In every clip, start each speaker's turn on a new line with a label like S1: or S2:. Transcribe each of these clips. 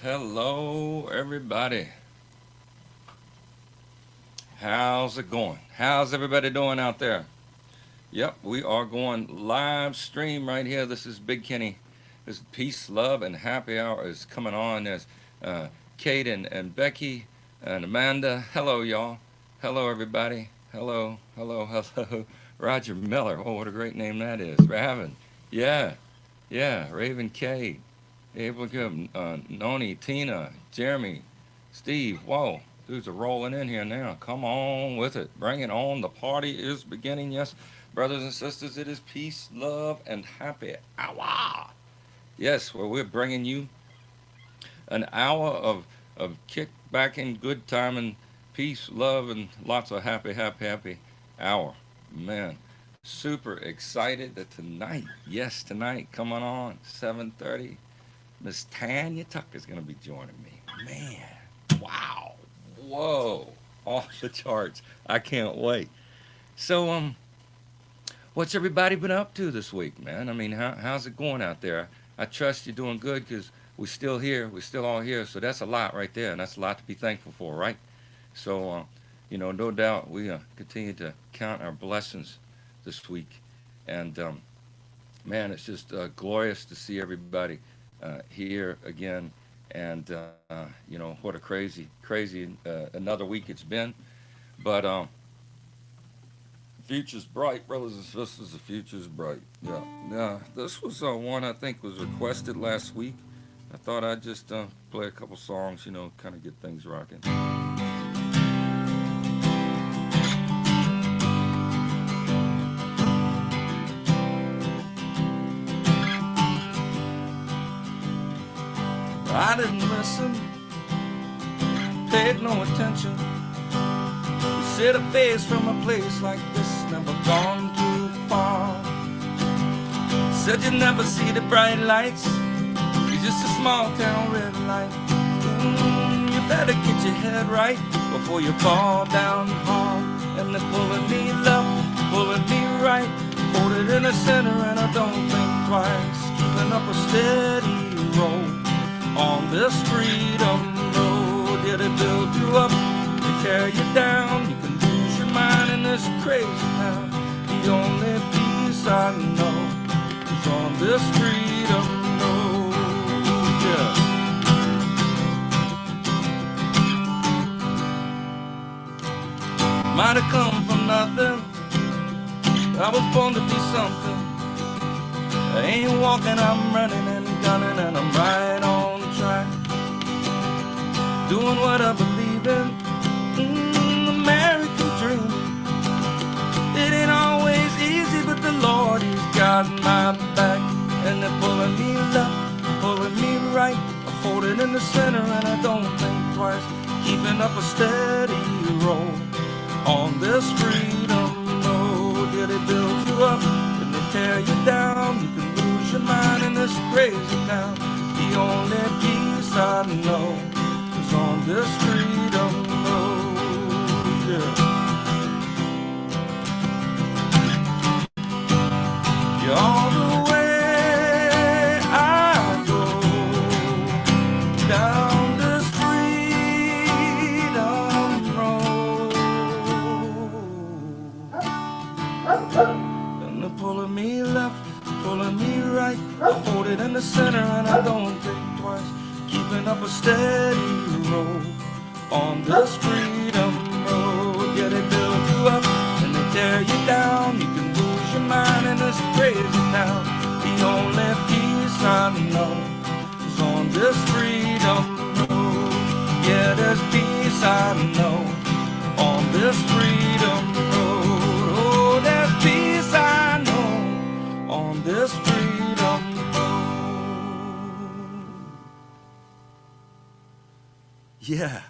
S1: Hello, everybody. How's it going? How's everybody doing out there? Yep, we are going live stream right here. This is Big Kenny. This Peace, Love, and Happy Hour is coming on. There's uh, Kate and Becky and Amanda. Hello, y'all. Hello, everybody. Hello, hello, hello. Roger Miller. Oh, what a great name that is. Raven. Yeah, yeah. Raven K. Abraham, Noni, Tina, Jeremy, Steve. Whoa, dudes are rolling in here now. Come on with it. Bring it on. The party is beginning. Yes, brothers and sisters, it is peace, love, and happy hour. Yes, where we're bringing you an hour of kick back in good time and peace, love, and lots of happy hour. Man, super excited that tonight, yes, tonight, coming on 7:30. Miss Tanya Tucker is going to be joining me. Man, wow, whoa, off the charts. I can't wait. So, what's everybody been up to this week, man? I mean, how's it going out there? I trust you're doing good because we're still here. We're still all here. So that's a lot right there, and that's a lot to be thankful for, right? So, no doubt we continue to count our blessings this week, and man, it's just glorious to see everybody here again. And what a crazy another week it's been. But future's bright, brothers and sisters. The future's bright. Yeah, yeah. This was one I think was requested last week. I thought I'd just play a couple songs, kind of get things rocking. I didn't listen, paid no attention. You said a face from a place like this, never gone too far. Said you never see the bright lights, you're just a small town red light. You better get your head right before you fall down hard. And they're pulling me left, pulling me right, hold it in the center and I don't think twice. Keeping up a steady roll on this freedom road. Yeah, they build you up, they tear you down. You can lose your mind in this crazy town. The only peace I know is on this freedom road. Yeah. Might have come from nothing, I was born to be something. I ain't walking, I'm running and gunning, and I'm right on track. Doing what I believe in, American dream. It ain't always easy, but the Lord, He's got my back. And they're pulling me left, pulling me right, I hold it in the center and I don't think twice. Keeping up a steady roll on this freedom road. Yeah, they build you up and they tear you down. You can lose your mind in this crazy town. The only peace I know is on this freedom road. Yeah. You're all the way I go down this freedom road. And they're pulling me left, pulling me right, I hold it in the center and I don't think twice. Keeping up a steady roll on this freedom road. Yeah, they build you up and they tear you down. You can lose your mind in this crazy town. The only peace I know is on this freedom road. Yeah, there's peace I know on this freedom road. Oh, there's peace I know on this freedom road. Yeah.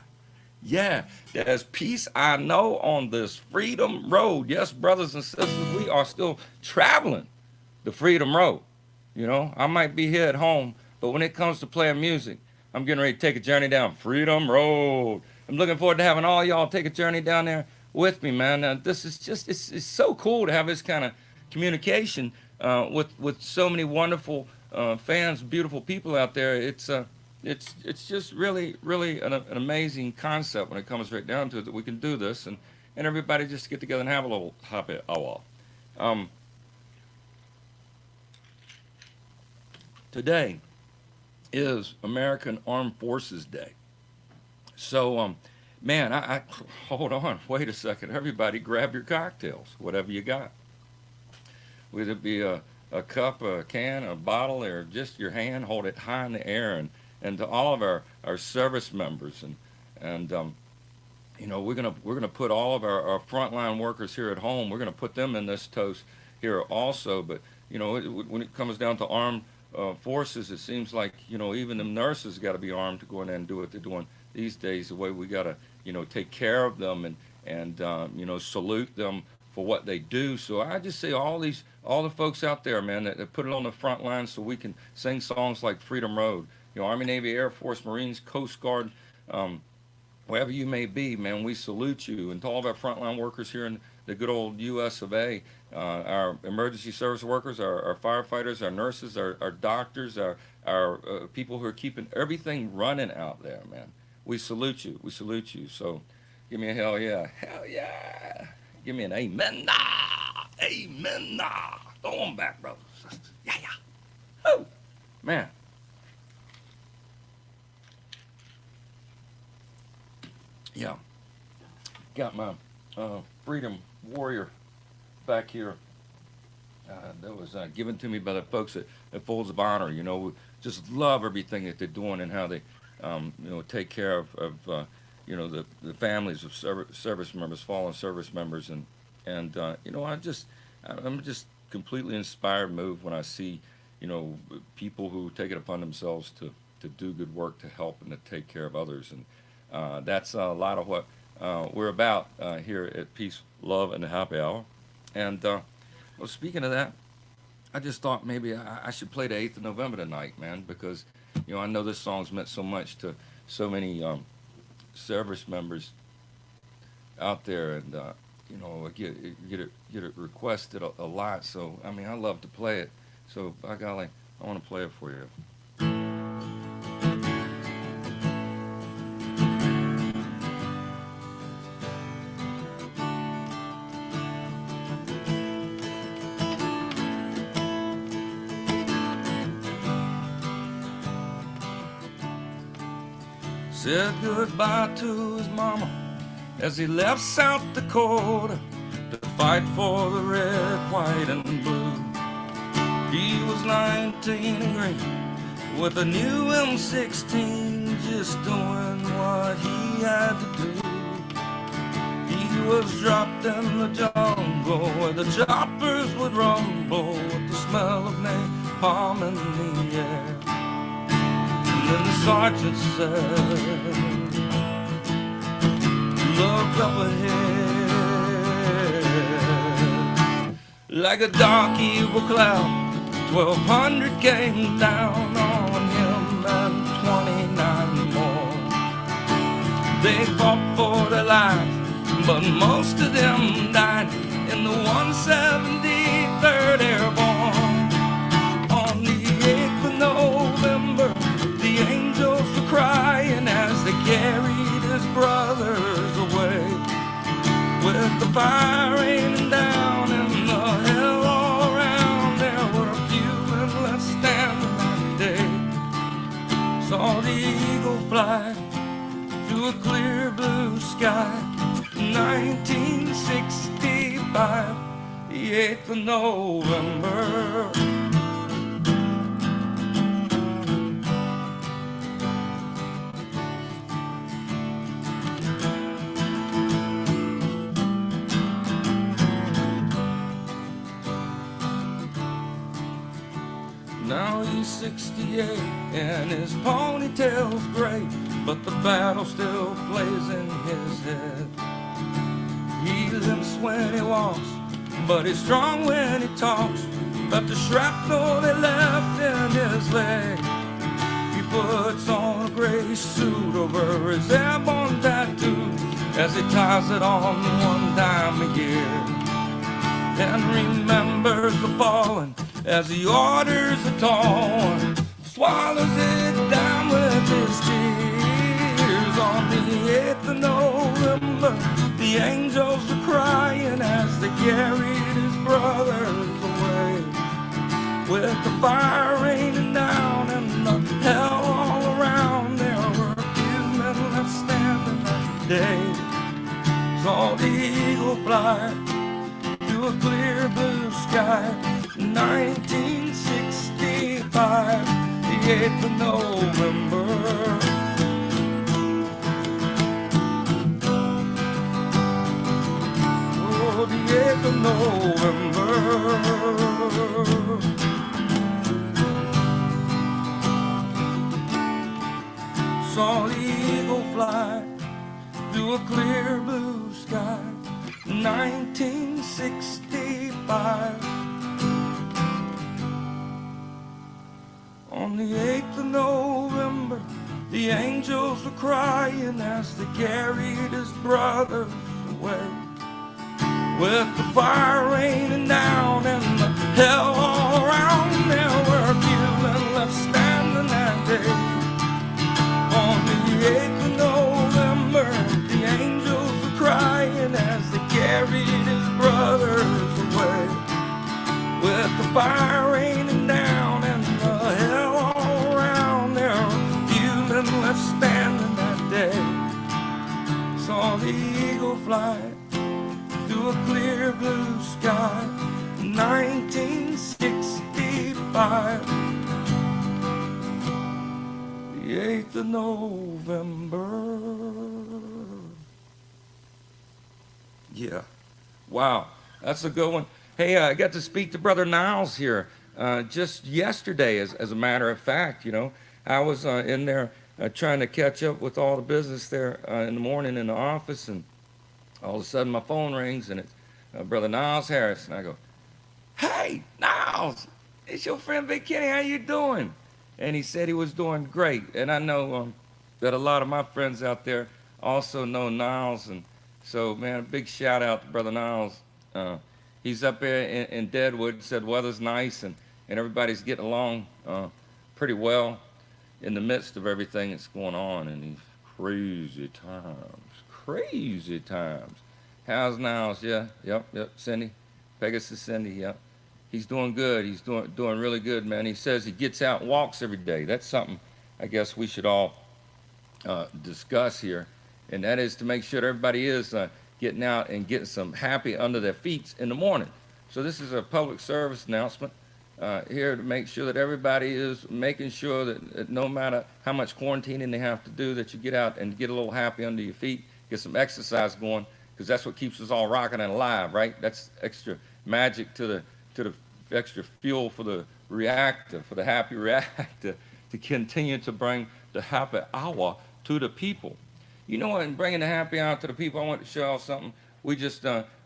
S1: Yeah, there's peace I know on this freedom road. Yes, brothers and sisters, we are still traveling the freedom road. I might be here at home, but when it comes to playing music, I'm getting ready to take a journey down Freedom Road. I'm looking forward to having all y'all take a journey down there with me, man. This is just, it's so cool to have this kind of communication with so many wonderful fans, beautiful people out there. it's just really an amazing concept when it comes right down to it that we can do this and everybody just get together and have a little happy hour. Um, Today is American Armed Forces Day. So, man, I hold on, wait a second. Everybody, grab your cocktails, whatever you got. Whether it be a cup, a can, a bottle, or just your hand, hold it high in the air. And to all of our service members, and we're gonna put all of our frontline workers here at home. We're gonna put them in this toast here also. But when it comes down to armed forces, it seems like even the nurses got to be armed to go in there and do what they're doing these days. The way we got to take care of them and salute them for what they do. So I just say all the folks out there, man, that put it on the front line so we can sing songs like Freedom Road. Army, Navy, Air Force, Marines, Coast Guard, wherever you may be, man, we salute you. And to all of our frontline workers here in the good old U.S. of A., our emergency service workers, our firefighters, our nurses, our doctors, our people who are keeping everything running out there, man. We salute you. We salute you. So give me a hell yeah. Hell yeah. Give me an amen. Nah. Amen. Nah. Throw them back, brothers. Yeah, yeah. Oh, man. Yeah. Got my Freedom Warrior back here. That was given to me by the folks at Folds of Honor. We just love everything that they're doing and how they, take care of the families of service members, fallen service members, and I'm just completely inspired, moved when I see, people who take it upon themselves to do good work, to help and to take care of others, and that's a lot of what we're about here at Peace, Love, and the Happy Hour. And well, speaking of that, I just thought maybe I should play the 8th of November tonight, man, because I know this song's meant so much to so many service members out there, and I get it requested a lot. So I mean, I love to play it. So by golly, I want to play it for you. Said goodbye to his mama as he left South Dakota to fight for the red, white, and blue. He was 19 and green with a new M16, just doing what he had to do. He was dropped in the jungle where the choppers would rumble with the smell of napalm in the air. And then the sergeant said, look up ahead. Like a dark evil cloud, 1,200 came down on him and 29 more. They fought for their lives, but most of them died in the 173rd Airborne. On the 8th of November, the angels were crying as they carried his brothers away. With the fire raining down and the hell all around, there were a few left standing that day. Saw the eagle fly through a clear blue sky. 1965, the 8th of November. Now he's 68 and his ponytail's gray, but the battle still plays in his head. He limps when he walks, but he's strong when he talks about the shrapnel they left in his leg. He puts on a gray suit over his airborne tattoo as he ties it on one time a year, and remembers the fallen as he orders the torn, swallows it down with his tears. On the 8th of November, the angels were crying as they carried his brothers away. With the fire raining down and the hell all around, there were a few men left standing that day. Saw the eagle fly to a clear blue sky, 1965, the 8th of November. Oh, the 8th of November. Saw the eagle fly through a clear blue sky, 1965. On the 8th of November, the angels were crying as they carried his brothers away. With the fire raining down and the hell all around, there were a few men left standing that day. On the 8th of November, the angels were crying as they carried his brothers away. With the fire raining down and the hell all around, there were a few men left standing that day. Saw the eagle fly through a clear blue sky, 1965. The 8th of November. Yeah. Wow. That's a good one. Hey, I got to speak to Brother Niles here just yesterday, as a matter of fact. I was in there trying to catch up with all the business there in the morning in the office, and all of a sudden my phone rings, and it's Brother Niles Harris. And I go, "Hey, Niles, it's your friend Big Kenny. How you doing?" And he said he was doing great. And I know that a lot of my friends out there also know Niles. And so, man, a big shout out to Brother Niles. He's up there in Deadwood, said weather's nice, and everybody's getting along pretty well in the midst of everything that's going on in these crazy times. Crazy times. How's Niles? Yeah, yep. Cindy, Pegasus Cindy, yep. He's doing good. He's doing really good, man. He says he gets out and walks every day. That's something I guess we should all discuss here, and that is to make sure that everybody is getting out and getting some happy under their feet in the morning. So this is a public service announcement here to make sure that everybody is making sure that no matter how much quarantining they have to do, that you get out and get a little happy under your feet, get some exercise going, because that's what keeps us all rocking and alive, right? That's extra magic to the extra fuel for the reactor, for the happy reactor, to continue to bring the happy hour to the people. You know what, in bringing the happy hour to the people, I want to show y'all something we just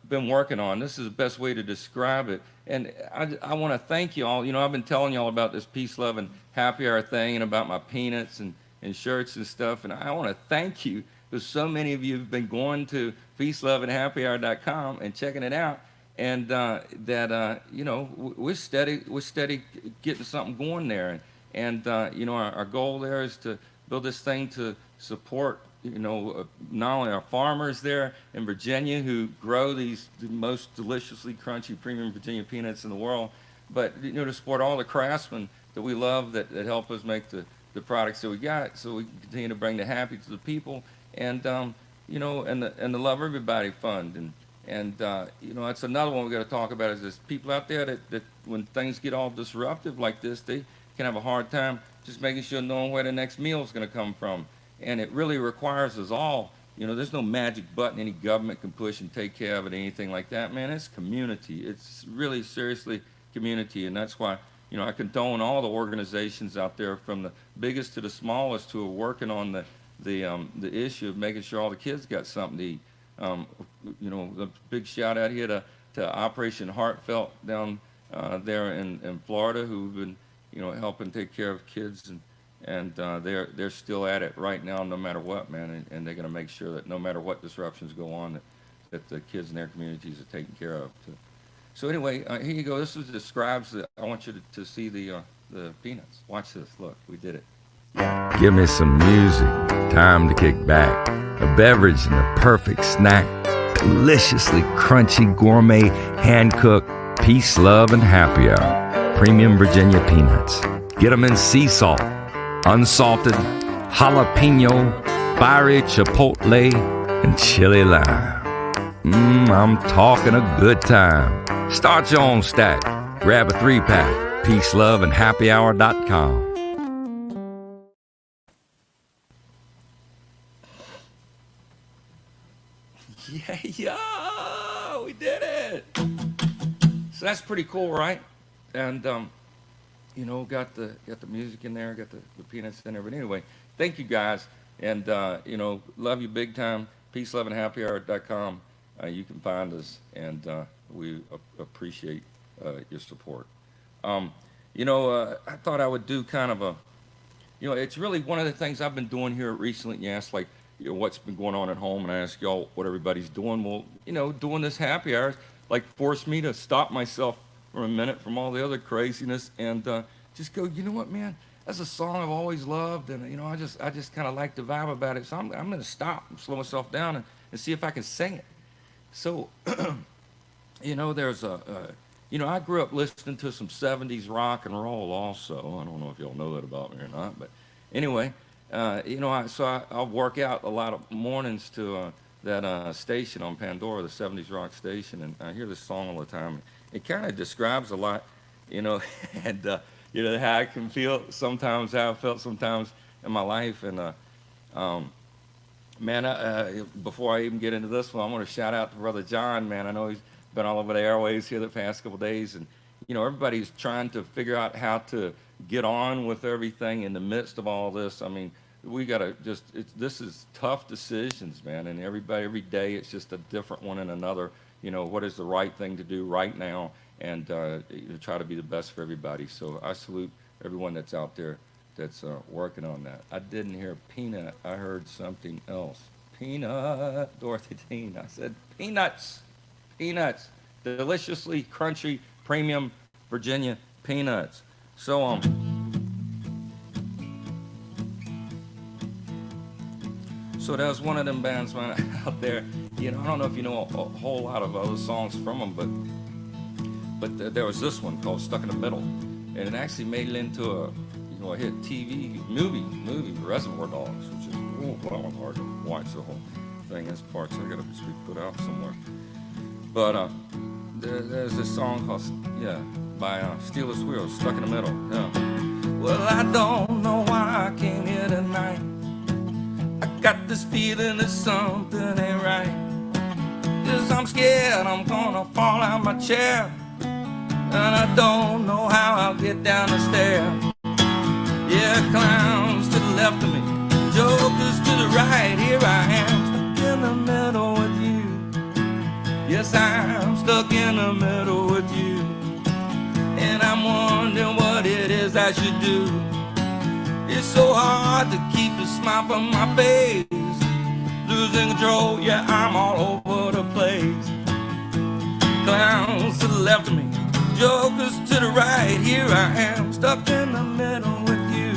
S1: been working on. This is the best way to describe it. And I want to thank you all. I've been telling y'all about this peace, love, and happy hour thing, and about my peanuts and shirts and stuff. And I want to thank you, because so many of you have been going to peaceloveandhappyhour.com and checking it out. And we're steady getting something going there. And our goal there is to build this thing to support, not only our farmers there in Virginia who grow the most deliciously crunchy premium Virginia peanuts in the world, but, to support all the craftsmen that we love that help us make the products that we got, so we can continue to bring the happy to the people, and, and the Love Everybody Fund. And that's another one we got to talk about, is there's people out there that when things get all disruptive like this, they can have a hard time just making sure knowing where the next meal is going to come from. And it really requires us all. There's no magic button any government can push and take care of it, anything like that, man. It's community. It's really seriously community. And that's why, I condone all the organizations out there, from the biggest to the smallest, who are working on the issue of making sure all the kids got something to eat. A big shout out here to Operation Heartfelt down there in Florida, who've been, helping take care of kids, and they're still at it right now, no matter what, man. And they're going to make sure that no matter what disruptions go on, that the kids in their communities are taken care of too. So anyway, here you go. This describes I want you to see the peanuts. Watch this. Look, we did it. Give me some music, time to kick back. A beverage and a perfect snack. Deliciously crunchy, gourmet, hand-cooked, peace, love, and happy hour. Premium Virginia peanuts. Get them in sea salt, unsalted, jalapeno, fiery chipotle, and chili lime. I'm talking a good time. Start your own stack. Grab a 3-pack. Peace, love, and happyhour.com. Yeah, we did it. So that's pretty cool, right? And got the music in there, got the peanuts in there. But anyway, thank you guys, and love you big time. Peace, love, and happyhour.com. You can find us, and we appreciate your support. I thought I would do kind of a, it's really one of the things I've been doing here recently. You asked, like, what's been going on at home, and I ask y'all what everybody's doing. Well, doing this happy hour, like, forced me to stop myself for a minute from all the other craziness and just go, you know what, man? That's a song I've always loved, and I just kind of like the vibe about it. So I'm going to stop and slow myself down and see if I can sing it. So, there's I grew up listening to some 70s rock and roll also. I don't know if y'all know that about me or not, but anyway, I'll work out a lot of mornings to that station on Pandora, the 70s rock station, and I hear this song all the time. It kind of describes a lot, and how I can feel sometimes, how I felt sometimes in my life. And man, before I even get into this one, I want to shout out to Brother John. Man, I know he's been all over the airways here the past couple of days, and everybody's trying to figure out how to get on with everything in the midst of all this. I mean, we gotta this is tough decisions, man, and every day it's just a different one and another. What is the right thing to do right now, and try to be the best for everybody. So I salute everyone that's out there that's working on that. I didn't hear peanut. I heard something else. Peanut, Dorothy Dean. I said peanuts. Peanuts. Deliciously crunchy, premium Virginia peanuts. So, so that was one of them bands, man, out there. I don't know if you know a whole lot of other songs from them, but there was this one called Stuck in the Middle, and it actually made it into a hit TV movie, Reservoir Dogs, which is hard to watch the whole thing. This part, so I gotta just be put out somewhere. But there's this song called by Steelers Wheels, Stuck in the Middle. Yeah. Well, I don't know why I came here tonight. I got this feeling that something ain't right. 'Cause I'm scared I'm gonna fall out my chair, and I don't know how I'll get down the stairs. Yeah, clowns to the left of me, jokers to the right. Here I am, stuck in the middle with you. Yes, I'm stuck in the middle with you, and I'm wondering what it is I should do. It's so hard to keep a smile from my face. Losing control, yeah, I'm all over the place. Clowns to the left of me, jokers to the right. Here I am, stuck in the middle with you.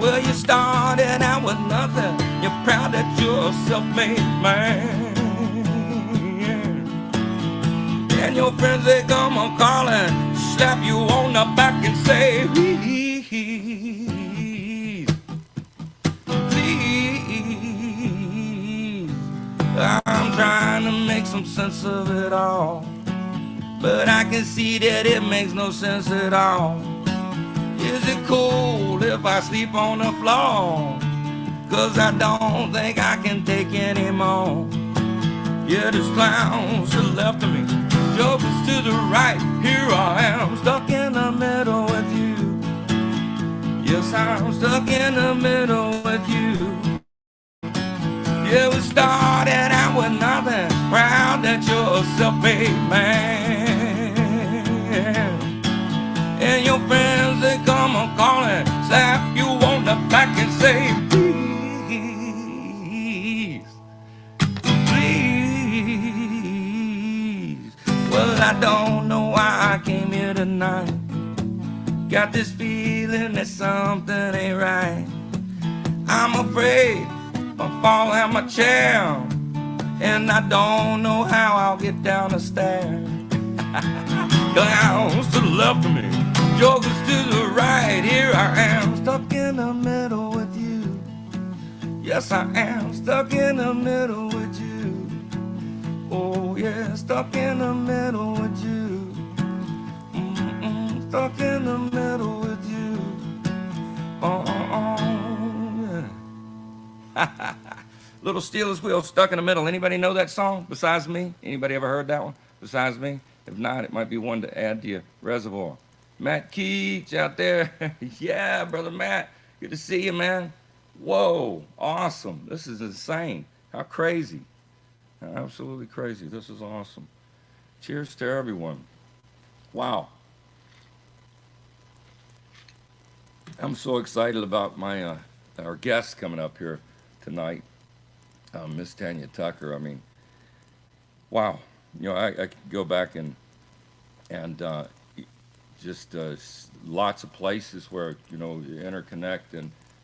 S1: Well, you started out with nothing. You're proud that you're a self-made man. And your friends, they come on calling, slap you on the back and say, please, please. I'm trying to make some sense of it all, but I can see that it makes no sense at all. Is it cool if I sleep on the floor? 'Cause I don't think I can take anymore. Yeah, there's clowns to the left of me, jokers to the right. Here I am, stuck in the middle with you. Yes, I'm stuck in the middle with you. Yeah, we started out with nothing, proud that you're a self-made man. And your friends, they come on calling, slap you on the back and say, please, please. Well, I don't know why I came here tonight. Got this feeling that something ain't right. I'm afraid I'll fall out my chair, and I don't know how I'll get down the stairs. Clowns to the left of me, jokers to the right. Here I am, stuck in the middle with you. Yes, I am stuck in the middle with you. Oh yeah, stuck in the middle with you. Stuck in the middle with you. Yeah. Little Steelers Wheel, Stuck in the Middle. Anybody know that song besides me? Anybody ever heard that one besides me? If not, it might be one to add to your reservoir. Matt Keach out there. Yeah, brother Matt. Good to see you, man. Whoa, awesome. This is insane. How crazy. Absolutely crazy. This is awesome. Cheers to everyone. Wow. I'm so excited about my our guests coming up here tonight. Miss Tanya Tucker. I mean, wow. You know, I could go back and just lots of places where you know you interconnect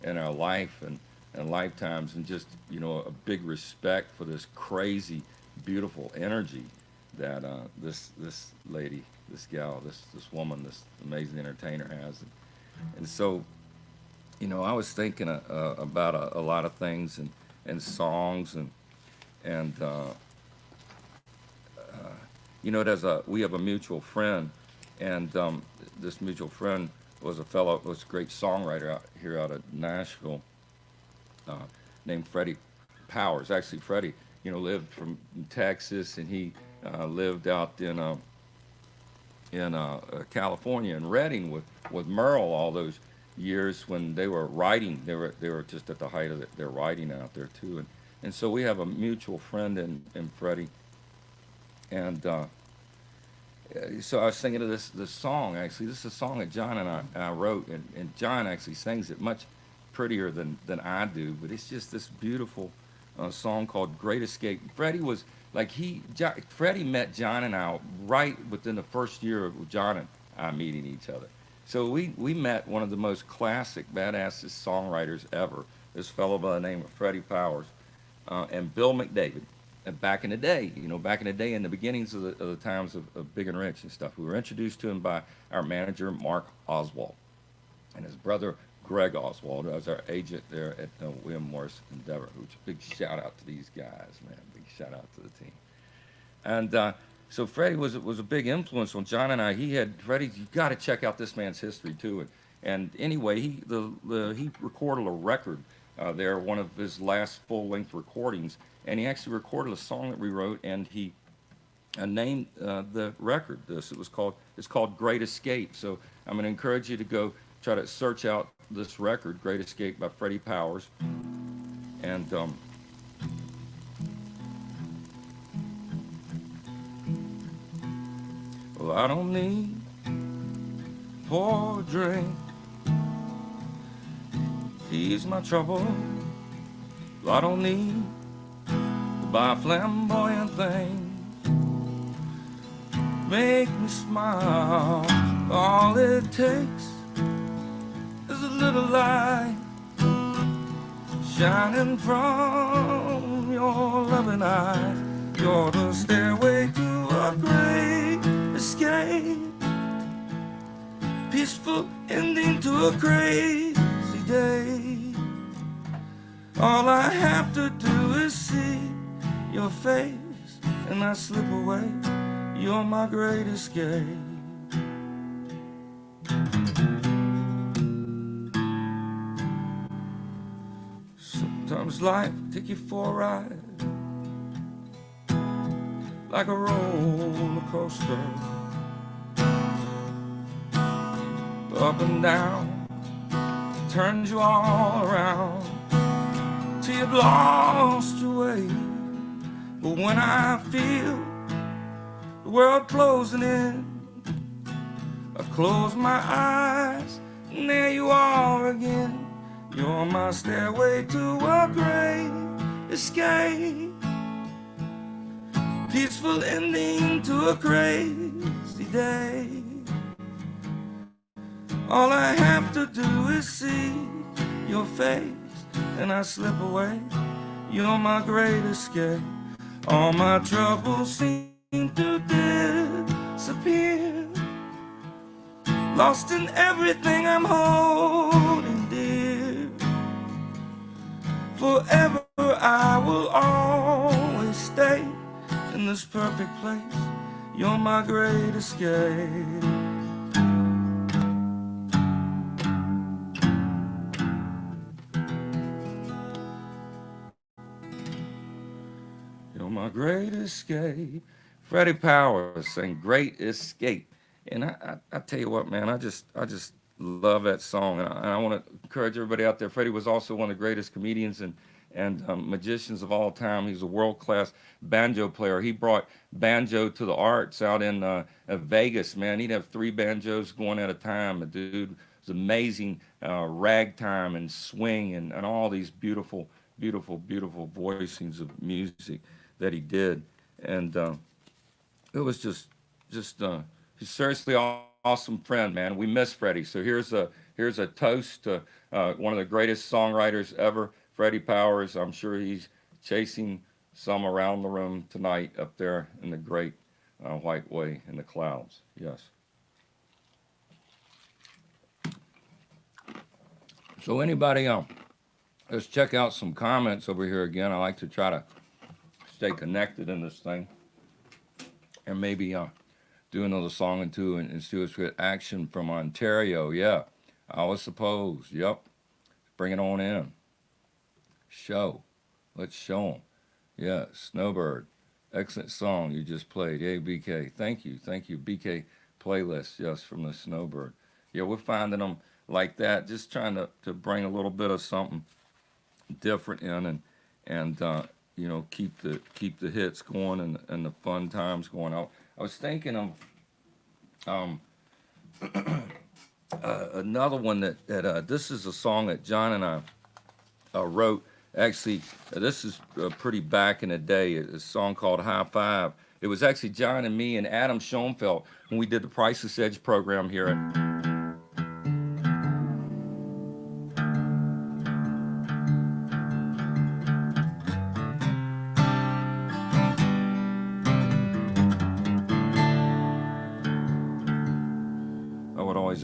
S1: in our life and lifetimes, and just you know a big respect for this crazy, beautiful energy that this lady, this gal, this woman, this amazing entertainer has, and so you know I was thinking about a lot of things and songs and you know we have a mutual friend, and this mutual friend was a great songwriter out of Nashville, named Freddie Powers. Actually, Freddie, you know, lived from Texas, and he lived out in California in Redding with Merle all those years when they were writing. They were just at the height of their writing out there too, and so we have a mutual friend in Freddie, and so I was thinking of this song. Actually, this is a song that John and I wrote, and John actually sings it much prettier than I do, but it's just this beautiful song called "Great Escape." Freddie was like Freddie met John and I right within the first year of John and I meeting each other. So we met one of the most classic, badassest songwriters ever. This fellow by the name of Freddie Powers and Bill McDavid. And back in the day, you know, back in the day, in the beginnings of the times of Big and Rich and stuff, we were introduced to him by our manager, Mark Oswald, and his brother, Greg Oswald, who was our agent there at William Morris Endeavor. Which big shout out to these guys, man. Big shout out to the team. And so Freddie was a big influence on John and I. Freddie, you got to check out this man's history too. And anyway, he recorded a record there, one of his last full-length recordings, and he actually recorded a song that we wrote, and he named the record this. It's called Great Escape. So I'm going to encourage you to go try to search out this record, Great Escape by Freddie Powers, and well, I don't need pour a drink, ease my trouble. Well, I don't need to buy a flamboyant thing, make me smile. All it takes is a little light shining from your loving eyes. You're the stairway to a great escape, peaceful ending to a crazy day. All I have to do is see your face, and I slip away. You're my great escape. Sometimes life take you for a ride, like a roller coaster, up and down, turns you all around till you've lost your way. But when I feel the world closing in, I close my eyes, and there you are again. You're my stairway to a great escape, peaceful ending to a crazy day. All I have to do is see your face, and I slip away. You're my great escape. All my troubles seem to disappear, lost in everything I'm holding dear. Forever I will always stay in this perfect place. You're my great escape. You're my great escape. Freddie Powers sang "Great Escape," and I tell you what, man, I just love that song, and I want to encourage everybody out there. Freddie was also one of the greatest comedians and magicians of all time. He's a world class banjo player. He brought banjo to the arts out in Vegas. Man, he'd have three banjos going at a time. The dude was amazing, ragtime and swing and all these beautiful, beautiful, beautiful voicings of music that he did, and it was just he's seriously awesome friend, man. We miss Freddie. So here's a toast to one of the greatest songwriters ever, Freddie Powers. I'm sure he's chasing some around the room tonight up there in the great white way in the clouds. Yes. So anybody let's check out some comments over here again. I like to try to stay connected in this thing, and maybe do another song or two and see what's good. Action from Ontario, yeah. I was supposed, yep. Bring it on in. Show. Let's show them. Yeah, Snowbird. Excellent song you just played. Hey, BK. Thank you. BK playlist, yes, from the Snowbird. Yeah, we're finding them like that, just trying to bring a little bit of something different in and keep the hits going and the fun times going out. I was thinking of another one that this is a song that John and I wrote. Actually, this is pretty back in the day. A song called High Five. It was actually John and me and Adam Schoenfeld when we did the Priceless Edge program here at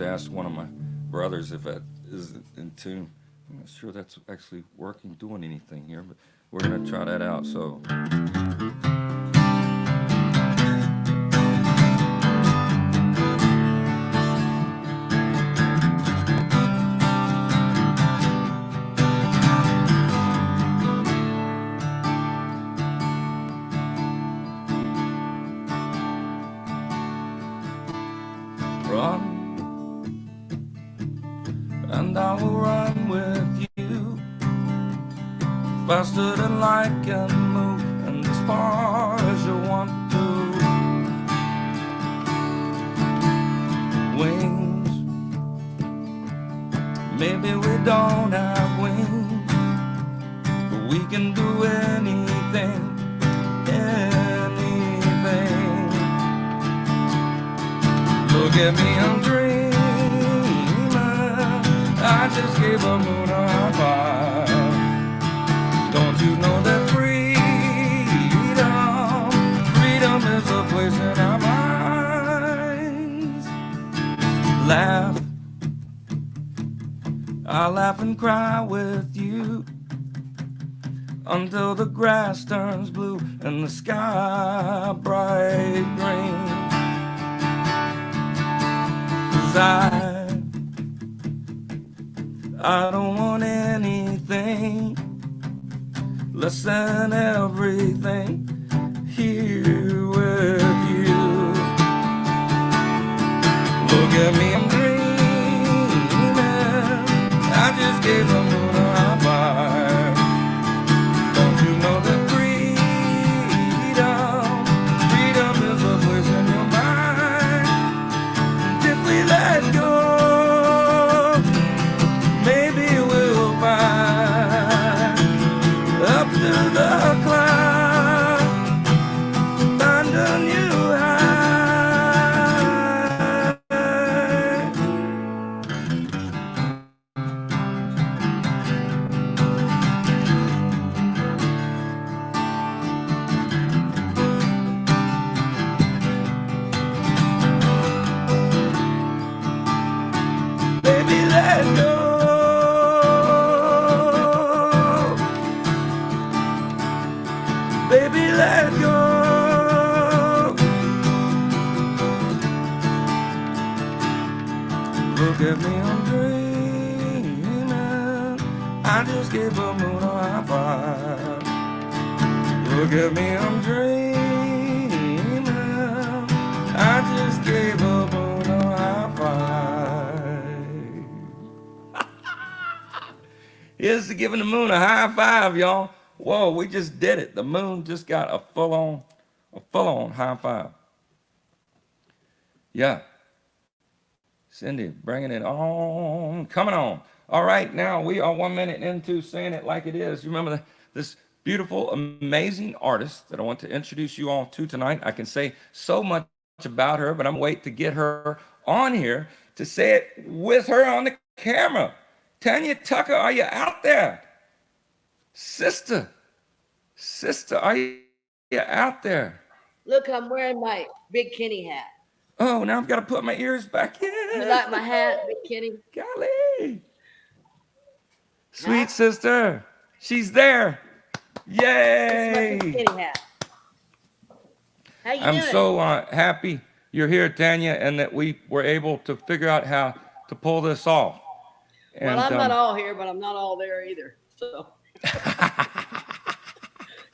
S1: asked one of my brothers if that is in tune. I'm not sure that's actually working, doing anything here, but we're going to try that out. So. Run. And I will run with you, faster than light can move, and as far as you want to. Wings, maybe we don't have wings, but we can do anything, anything. Look at me, I'm dreaming. I just gave a moon a high five. Don't you know that freedom is a place in our minds? Laugh, I laugh and cry with you until the grass turns blue and the sky bright green. 'Cause I don't want anything less than everything here with you. Look at me, I'm dreaming. I just gave the moon a high five. Don't you know that freedom is a place in your mind? And if we let go, up to the clouds. Baby, let go. Look at me, I'm dreaming. I just gave a moon a high five. Look at me, I'm dreaming. I just gave a moon a high five. Here's to giving the moon a high five, y'all. Whoa, we just did it. The moon just got a full-on high five. Yeah, Cindy, bringing it on, coming on. All right, now we are 1 minute into saying it like it is. You remember this beautiful, amazing artist that I want to introduce you all to tonight. I can say so much about her, but I'm gonna wait to get her on here to say it with her on the camera. Tanya Tucker, are you out there? Sister, sister, are you out there?
S2: Look, I'm wearing my Big Kenny hat.
S1: Oh, now I've got to put my ears back
S2: You
S1: in.
S2: like my hat, Big Kenny?
S1: Golly.
S2: Huh?
S1: Sweet sister, she's there.
S2: It's my Big
S1: Yay!
S2: Kenny hat. How you
S1: I'm
S2: doing?
S1: so happy you're here, Tanya, and that we were able to figure out how to pull this off.
S2: Well,
S1: And
S2: I'm not all here, but I'm not all there either. So,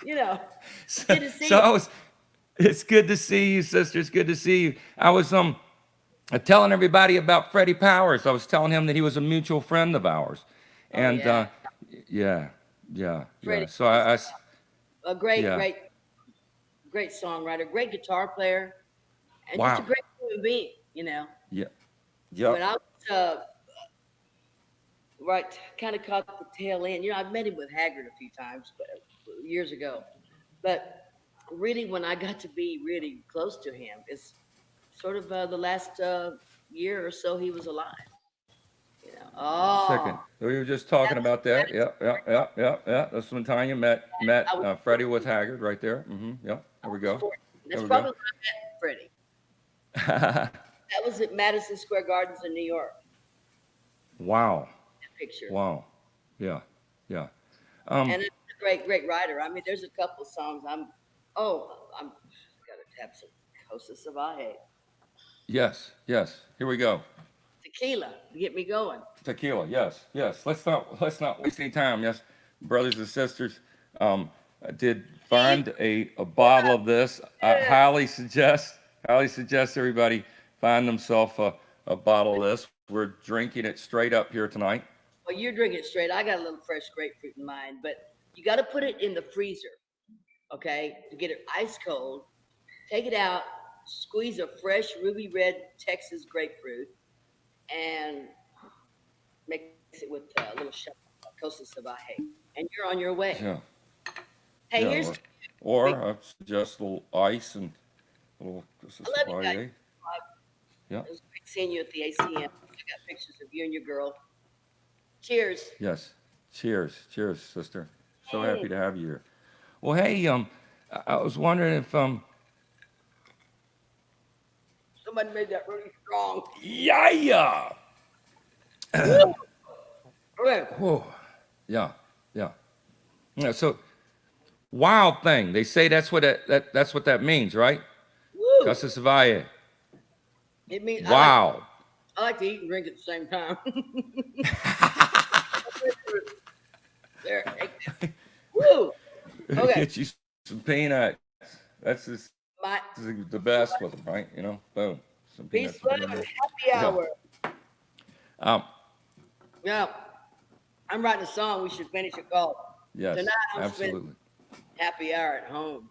S2: you know, it's
S1: so,
S2: good to see
S1: so
S2: you.
S1: it's good to see you, sister. It's good to see you. I was telling everybody about Freddie Powers. I was telling him that he was a mutual friend of ours,
S2: Oh
S1: and
S2: yeah,
S1: yeah, yeah, yeah.
S2: Freddie
S1: So
S2: is a great,
S1: yeah.
S2: great, great songwriter, great guitar player, and just a
S1: Wow.
S2: great human being.
S1: Yeah.
S2: When
S1: Yep.
S2: I was right, kind of caught the tail end. I've met him with Haggard a few times, but years ago. But really, when I got to be really close to him, is sort of the last year or so he was alive. Oh,
S1: Second. We were just
S2: that
S1: talking
S2: was
S1: about that.
S2: Madison
S1: Yep.
S2: Square
S1: Yep. Yep. Yep. Yep. That's when Tanya met
S2: I was
S1: Freddie with Haggard right there. Yep.
S2: I
S1: There we
S2: was
S1: go.
S2: 14.
S1: There
S2: That's
S1: we go.
S2: probably when I met Freddie. That was at Madison Square Gardens in New York.
S1: Wow.
S2: That picture.
S1: Wow. Yeah. Yeah. Um.
S2: And it's a great, great writer. I mean, there's a couple songs I'm gotta have some Cosa Savaje.
S1: Yes. Yes. Here we go.
S2: Tequila to get me going.
S1: Tequila. Yes. Yes. Let's not waste any time. Yes, brothers and sisters. I did
S2: Steve,
S1: find a
S2: what
S1: bottle
S2: up?
S1: of this. I
S2: Yeah.
S1: highly suggest everybody find themselves a bottle of this. We're drinking it straight up here tonight.
S2: Well, you're drinking it straight. I got a little fresh grapefruit in mine, but you got to put it in the freezer, okay, to get it ice cold. Take it out, squeeze a fresh ruby red Texas grapefruit, and mix it with a little shot of Cosa Savaje, and you're on your way.
S1: Yeah.
S2: Hey,
S1: Yeah.
S2: here's big.
S1: Or I suggest a little ice and a little
S2: I love you guys.
S1: Sommelier. Yeah.
S2: It was great seeing you at the ACM. I got pictures of you and your girl. Cheers.
S1: Yes. Cheers. Cheers, sister. So
S2: Hey,
S1: happy to have you here. Well, hey, I was wondering if
S2: somebody made that really strong.
S1: yeah.
S2: Woo! Okay.
S1: Whoa. Yeah. Yeah. Yeah. So wild thing. They say that's what that means, right?
S2: Woo!
S1: Casa Savalle.
S2: It means
S1: Wow.
S2: I like to eat and drink at the same time. There. Woo! Okay.
S1: Get you some peanuts.
S2: My
S1: This is the best with them, right? Boom. Some
S2: peace,
S1: peanuts.
S2: love, and happy
S1: Yeah.
S2: hour.
S1: Um.
S2: Now, I'm writing a song we should finish it called
S1: Yes.
S2: Tonight I'm spending
S1: Absolutely.
S2: happy hour at home.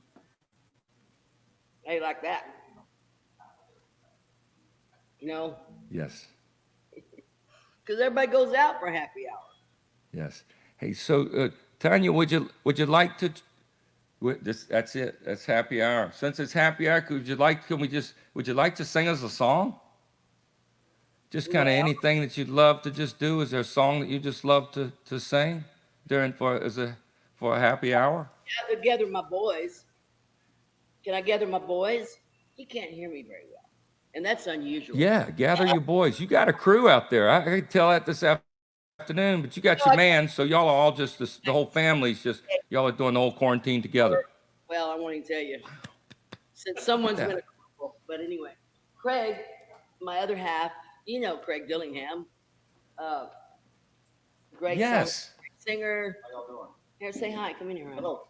S2: How you like that? You know,
S1: Yes.
S2: because everybody goes out for happy hour.
S1: Yes. Hey, so Tanya, would you like to? That's it. That's happy hour. Since it's happy hour, would you like to sing us a song? Just kind of
S2: Well,
S1: anything that you'd love to just do. Is there a song that you just love to sing during for a happy hour?
S2: I could gather my boys. Can I gather my boys? He can't hear me very well, and that's unusual.
S1: Yeah, gather your boys. You got a crew out there. I could tell that this afternoon, but you got your
S2: No,
S1: man, so y'all are all just the whole family's just y'all are doing the whole quarantine together.
S2: Well, I want to tell you, since
S1: Look at
S2: someone's
S1: that.
S2: been a couple, but anyway, Craig, my other half, you know Craig Dillingham, uh, great song,
S1: Yes.
S2: great singer.
S3: How y'all doing?
S2: Here, say hi. Come in here, hon.
S3: Hello.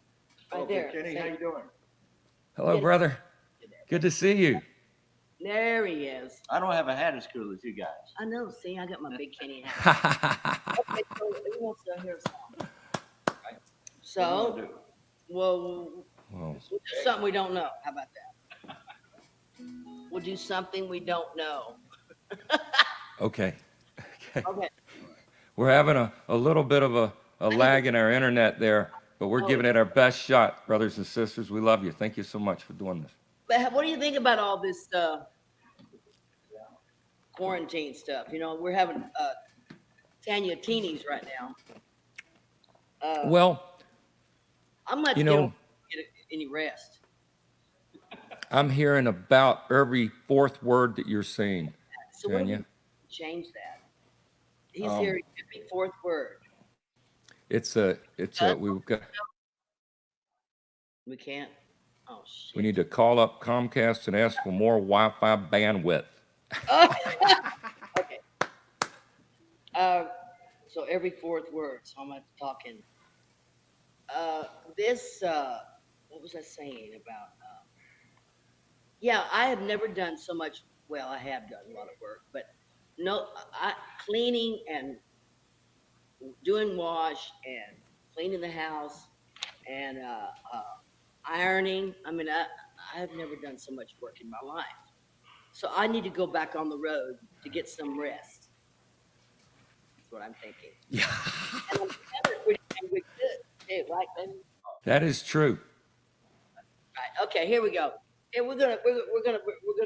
S2: Right
S3: Hello,
S2: there.
S3: Big Kenny.
S2: Say-
S3: How you doing?
S1: Hello,
S2: Get it.
S1: brother. Good to see you.
S2: There he is.
S3: I don't have a hat as cool as you guys.
S2: I know. See, I got my big Kenny hat. Okay, so he wants to hear a song.
S3: What do
S2: So,
S3: you wanna do?
S2: well,
S1: Well,
S2: we'll do something we don't know. How about that? We'll do something we don't know.
S1: okay. Okay.
S2: Okay.
S1: We're having a little bit of a
S2: need
S1: lag in our internet there, but we're
S2: Oh.
S1: giving it our best shot, brothers and sisters. We love you. Thank you so much for doing this.
S2: But what do you think about all this quarantine stuff? You know, we're having Tanya teenies right now.
S1: Well,
S2: I'm not
S1: you
S2: getting
S1: know,
S2: any rest.
S1: I'm hearing about every fourth word that you're saying,
S2: So what do we
S1: Tanya.
S2: change that? He's
S1: Um,
S2: hearing every fourth word.
S1: It's we've got,
S2: We can't. Oh
S1: we
S2: shit.
S1: need to call up Comcast and ask for more Wi-Fi bandwidth.
S2: Okay. Uh, so every fourth word. So I'm talking. This. What was I saying about? Yeah, I have never done so much. Well, I have done a lot of work, but no, cleaning and doing wash and cleaning the house and ironing. I mean, I've never done so much work in my life. So I need to go back on the road to get some rest. That's what I'm thinking.
S1: Yeah.
S2: And I'm pretty dang good too, right, baby?
S1: That is true.
S2: Right. Okay, here we go. Hey, we're gonna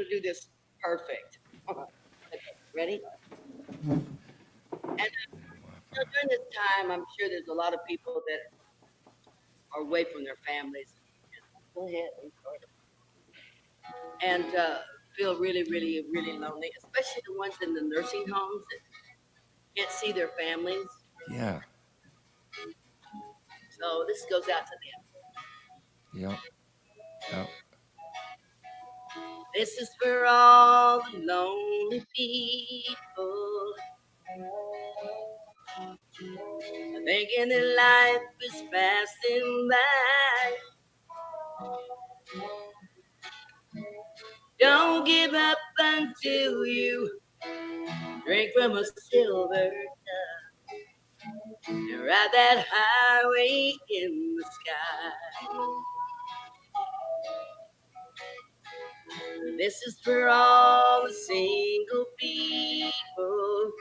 S2: do this perfect. Okay, ready? And during this time, I'm sure there's a lot of people that are away from their families. Go ahead. And feel really, really, really lonely, especially the ones in the nursing homes that can't see their families.
S1: Yeah.
S2: So this goes out to them.
S1: Yep. Yep.
S2: This is for all the lonely people thinking that life is passing by. Don't give up until you drink from a silver cup and ride that highway in the sky. This is for all the single people.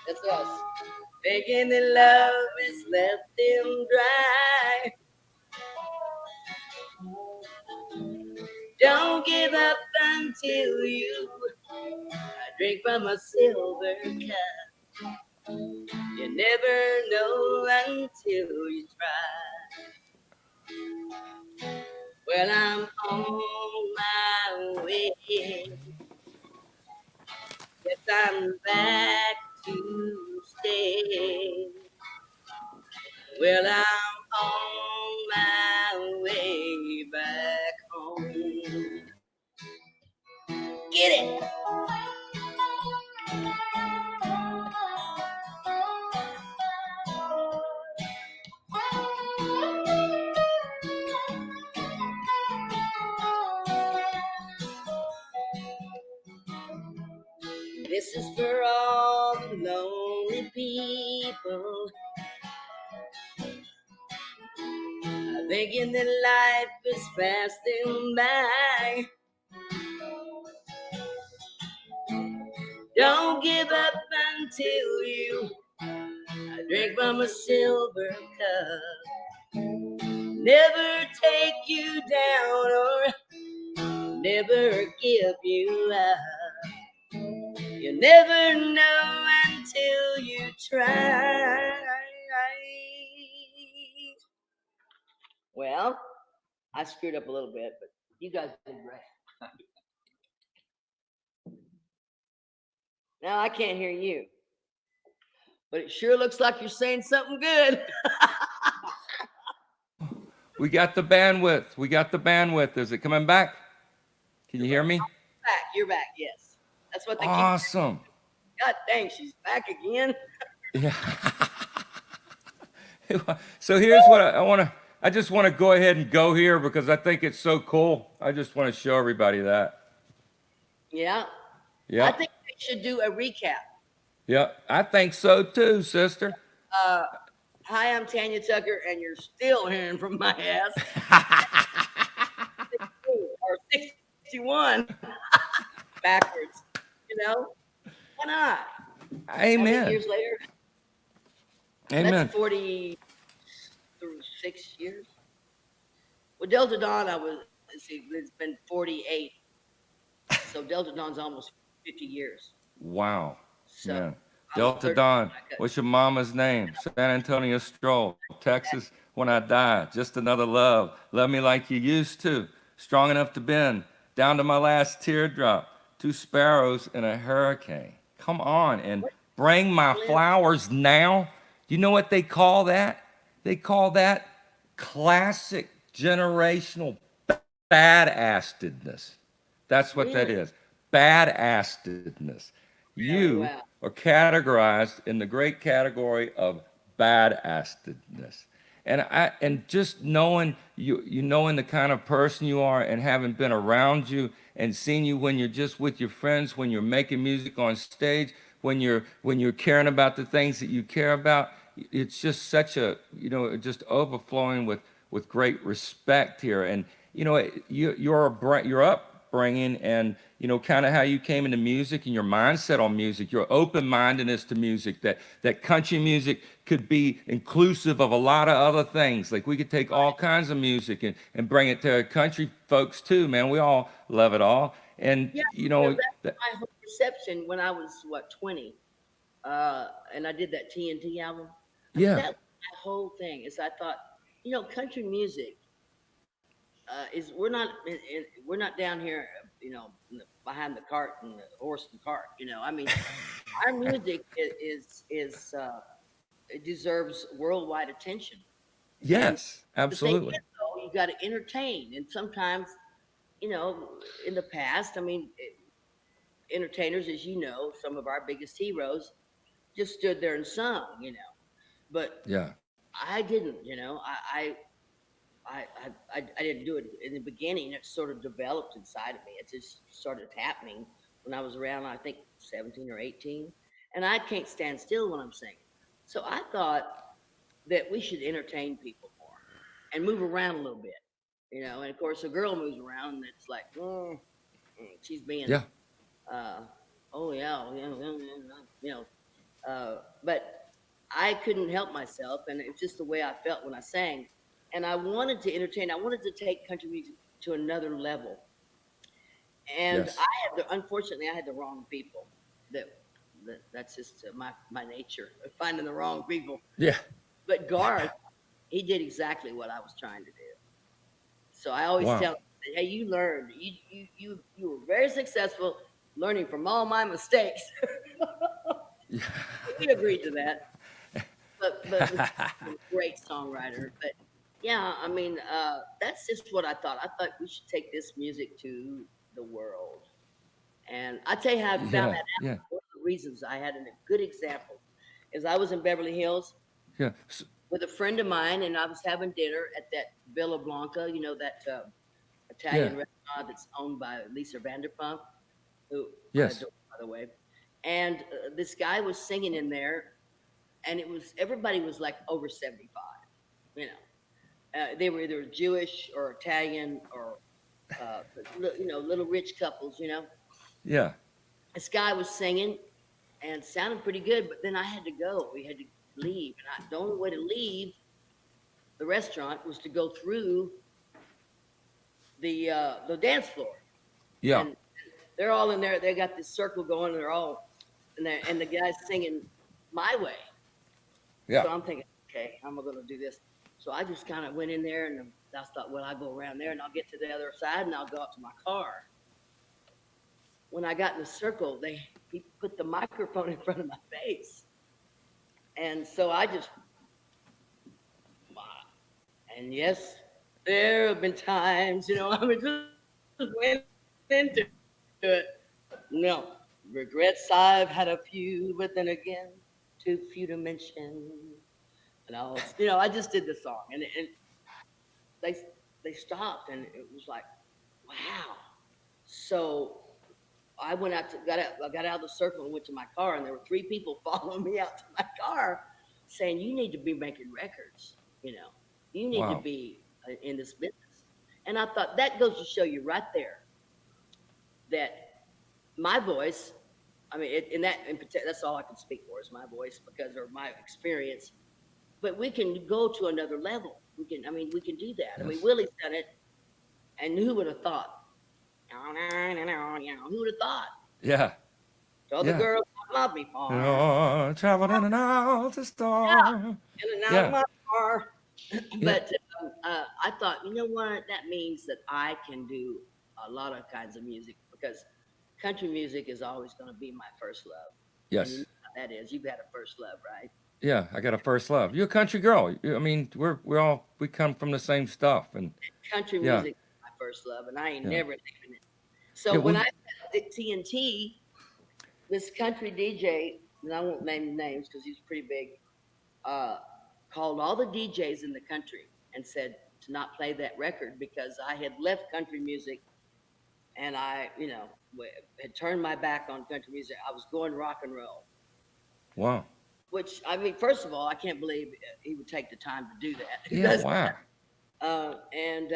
S2: That's us. Thinking that love is left them dry. Don't give up until you drink from a silver cup. You never know until you try. Well, I'm on my way. Yes, I'm back to stay. Well, I'm on my way back home. Get it! This is for all the lonely people thinking that life is passing by. Don't give up until you drink from a silver cup. Never take you down or never give you up. You never know until you try. Well, I screwed up a little bit, but you guys did great. Now I can't hear you, but it sure looks like you're saying something good.
S1: We got the bandwidth. We got the bandwidth. Is it coming back? Can you hear me?
S2: Back, you're back. Yes, that's what they keep.
S1: Awesome.
S2: God dang, she's back again.
S1: Yeah. So here's what I want to. I just want to go ahead and go here because I think it's so cool. I just want to show everybody that.
S2: Yeah, I
S1: Yep.
S2: think we should do a recap.
S1: Yep. I think so too, sister.
S2: Uh, Hi, I'm Tanya Tucker, and you're still hearing from my ass. 16 or 61 backwards. You know, why not? How many
S1: Amen.
S2: years later?
S1: Amen.
S2: That's 46 years. Well, Delta Dawn, let's see, it's been 48. So Delta Dawn's almost 50 years.
S1: Wow.
S2: So
S1: Man.
S2: I was
S1: Delta
S2: 30
S1: Dawn.
S2: when I got.
S1: What's your mama's name? San Antonio Stroll, Texas. When I die, just another love. Love me like you used to. Strong enough to bend. Down to my last teardrop. Two sparrows in a hurricane. Come on and bring my flowers now. Do you know what they call that? They call that classic generational badassness. That's what that
S2: Really?
S1: is. Badassness.
S2: Really?
S1: You
S2: Wow.
S1: are categorized in the great category of badassness. And just knowing you knowing the kind of person you are and having been around you and seeing you when you're just with your friends, when you're making music on stage, when you're caring about the things that you care about, it's just such a just overflowing with great respect here. And your upbringing and kind of how you came into music and your mindset on music, your open-mindedness to music, that country music could be inclusive of a lot of other things. Like we could take all kinds of music and bring it to country folks too, man. We all love it all. And
S2: Yeah, that's my whole perception when I was, what, 20. And I did that TNT album. I mean,
S1: yeah,
S2: that was my whole thing. Is I thought, country music is we're not down here, behind the cart and the horse and cart. I mean, our music it deserves worldwide attention. And
S1: yes,
S2: the thing
S1: absolutely.
S2: is, though, you got to entertain, and sometimes, you know, in the past, I mean, entertainers, as you know, some of our biggest heroes just stood there and sung, but
S1: Yeah,
S2: I didn't, I didn't do it in the beginning. It sort of developed inside of me. It just started happening when I was around, I think, 17 or 18. And I can't stand still when I'm singing. So I thought that we should entertain people more and move around a little bit, And of course, a girl moves around, and it's like, she's being,
S1: yeah,
S2: uh, oh yeah, yeah, yeah, yeah, but I couldn't help myself, and it's just the way I felt when I sang. And I wanted to entertain. I wanted to take country music to another level. And
S1: yes,
S2: unfortunately, I had the wrong people. That, that's just my nature of finding the wrong people.
S1: yeah.
S2: But Garth, he did exactly what I was trying to do. So I always
S1: Wow.
S2: tell him, hey, you learned. You were very successful learning from all my mistakes. He agreed to that. But was a great songwriter. But yeah, I mean, that's just what I thought. I thought we should take this music to the world. And I tell you how I found
S1: Yeah,
S2: that out.
S1: yeah,
S2: One of the reasons I had a good example is I was in Beverly Hills
S1: yeah,
S2: with a friend of mine, and I was having dinner at that Villa Blanca, that
S1: yeah,
S2: Italian restaurant that's owned by Lisa Vanderpump, who I
S1: yes,
S2: adore, by the way. And this guy was singing in there, and everybody was like over 75. You they were either Jewish or Italian or little rich couples.
S1: yeah.
S2: This guy was singing and sounded pretty good, but then I had to go. We had to leave, and the only way to leave the restaurant was to go through the dance floor,
S1: Yeah,
S2: and they're all in there. They got this circle going, and and the guy's singing my way.
S1: yeah.
S2: So I'm thinking, okay, how am I going to do this? So I just kind of went in there, and I thought, well, I'll go around there, and I'll get to the other side, and I'll go out to my car. When I got in the circle, he put the microphone in front of my face, and so I just, and yes, There have been times, I mean, just went into it. No regrets. I've had a few, but then again, too few to mention. And I just did the song, and they they stopped, and it was like, wow. So I went out to got out. I got out of the circle and went to my car, and there were three people following me out to my car, saying, "You need to be making records. You need to
S1: Wow.
S2: be in this business." And I thought that goes to show you right there that my voice. I mean, in particular, that's all I can speak for is my voice because or my experience. But we can go to another level. We can. I mean, we can do that. I mean,
S1: Yes.
S2: Willie's done it, and who would have thought? Who would have thought?
S1: Yeah.
S2: To all the
S1: Yeah.
S2: girls that love me for.
S1: Oh, traveling in and out the star.
S2: In and out of
S1: Yeah.
S2: my car.
S1: Yeah.
S2: But I thought, you know what? That means that I can do a lot of kinds of music because country music is always going to be my first love. And you know
S1: Yes.
S2: how that is. You've had a first love, right?
S1: Yeah. I got a first love. You're a country girl. I mean, we come from the same stuff, and
S2: Country
S1: yeah.
S2: music is my first love, and I ain't
S1: Yeah.
S2: never leaving it. So
S1: Yeah.
S2: when
S1: Well.
S2: I at TNT, this country DJ, and I won't name names because he's pretty big, uh, called all the DJs in the country and said to not play that record because I had left country music and had turned my back on country music. I was going rock and roll,
S1: Wow.
S2: which I mean, first of all, I can't believe he would take the time to do that. He
S1: Yeah.
S2: does,
S1: Wow.
S2: and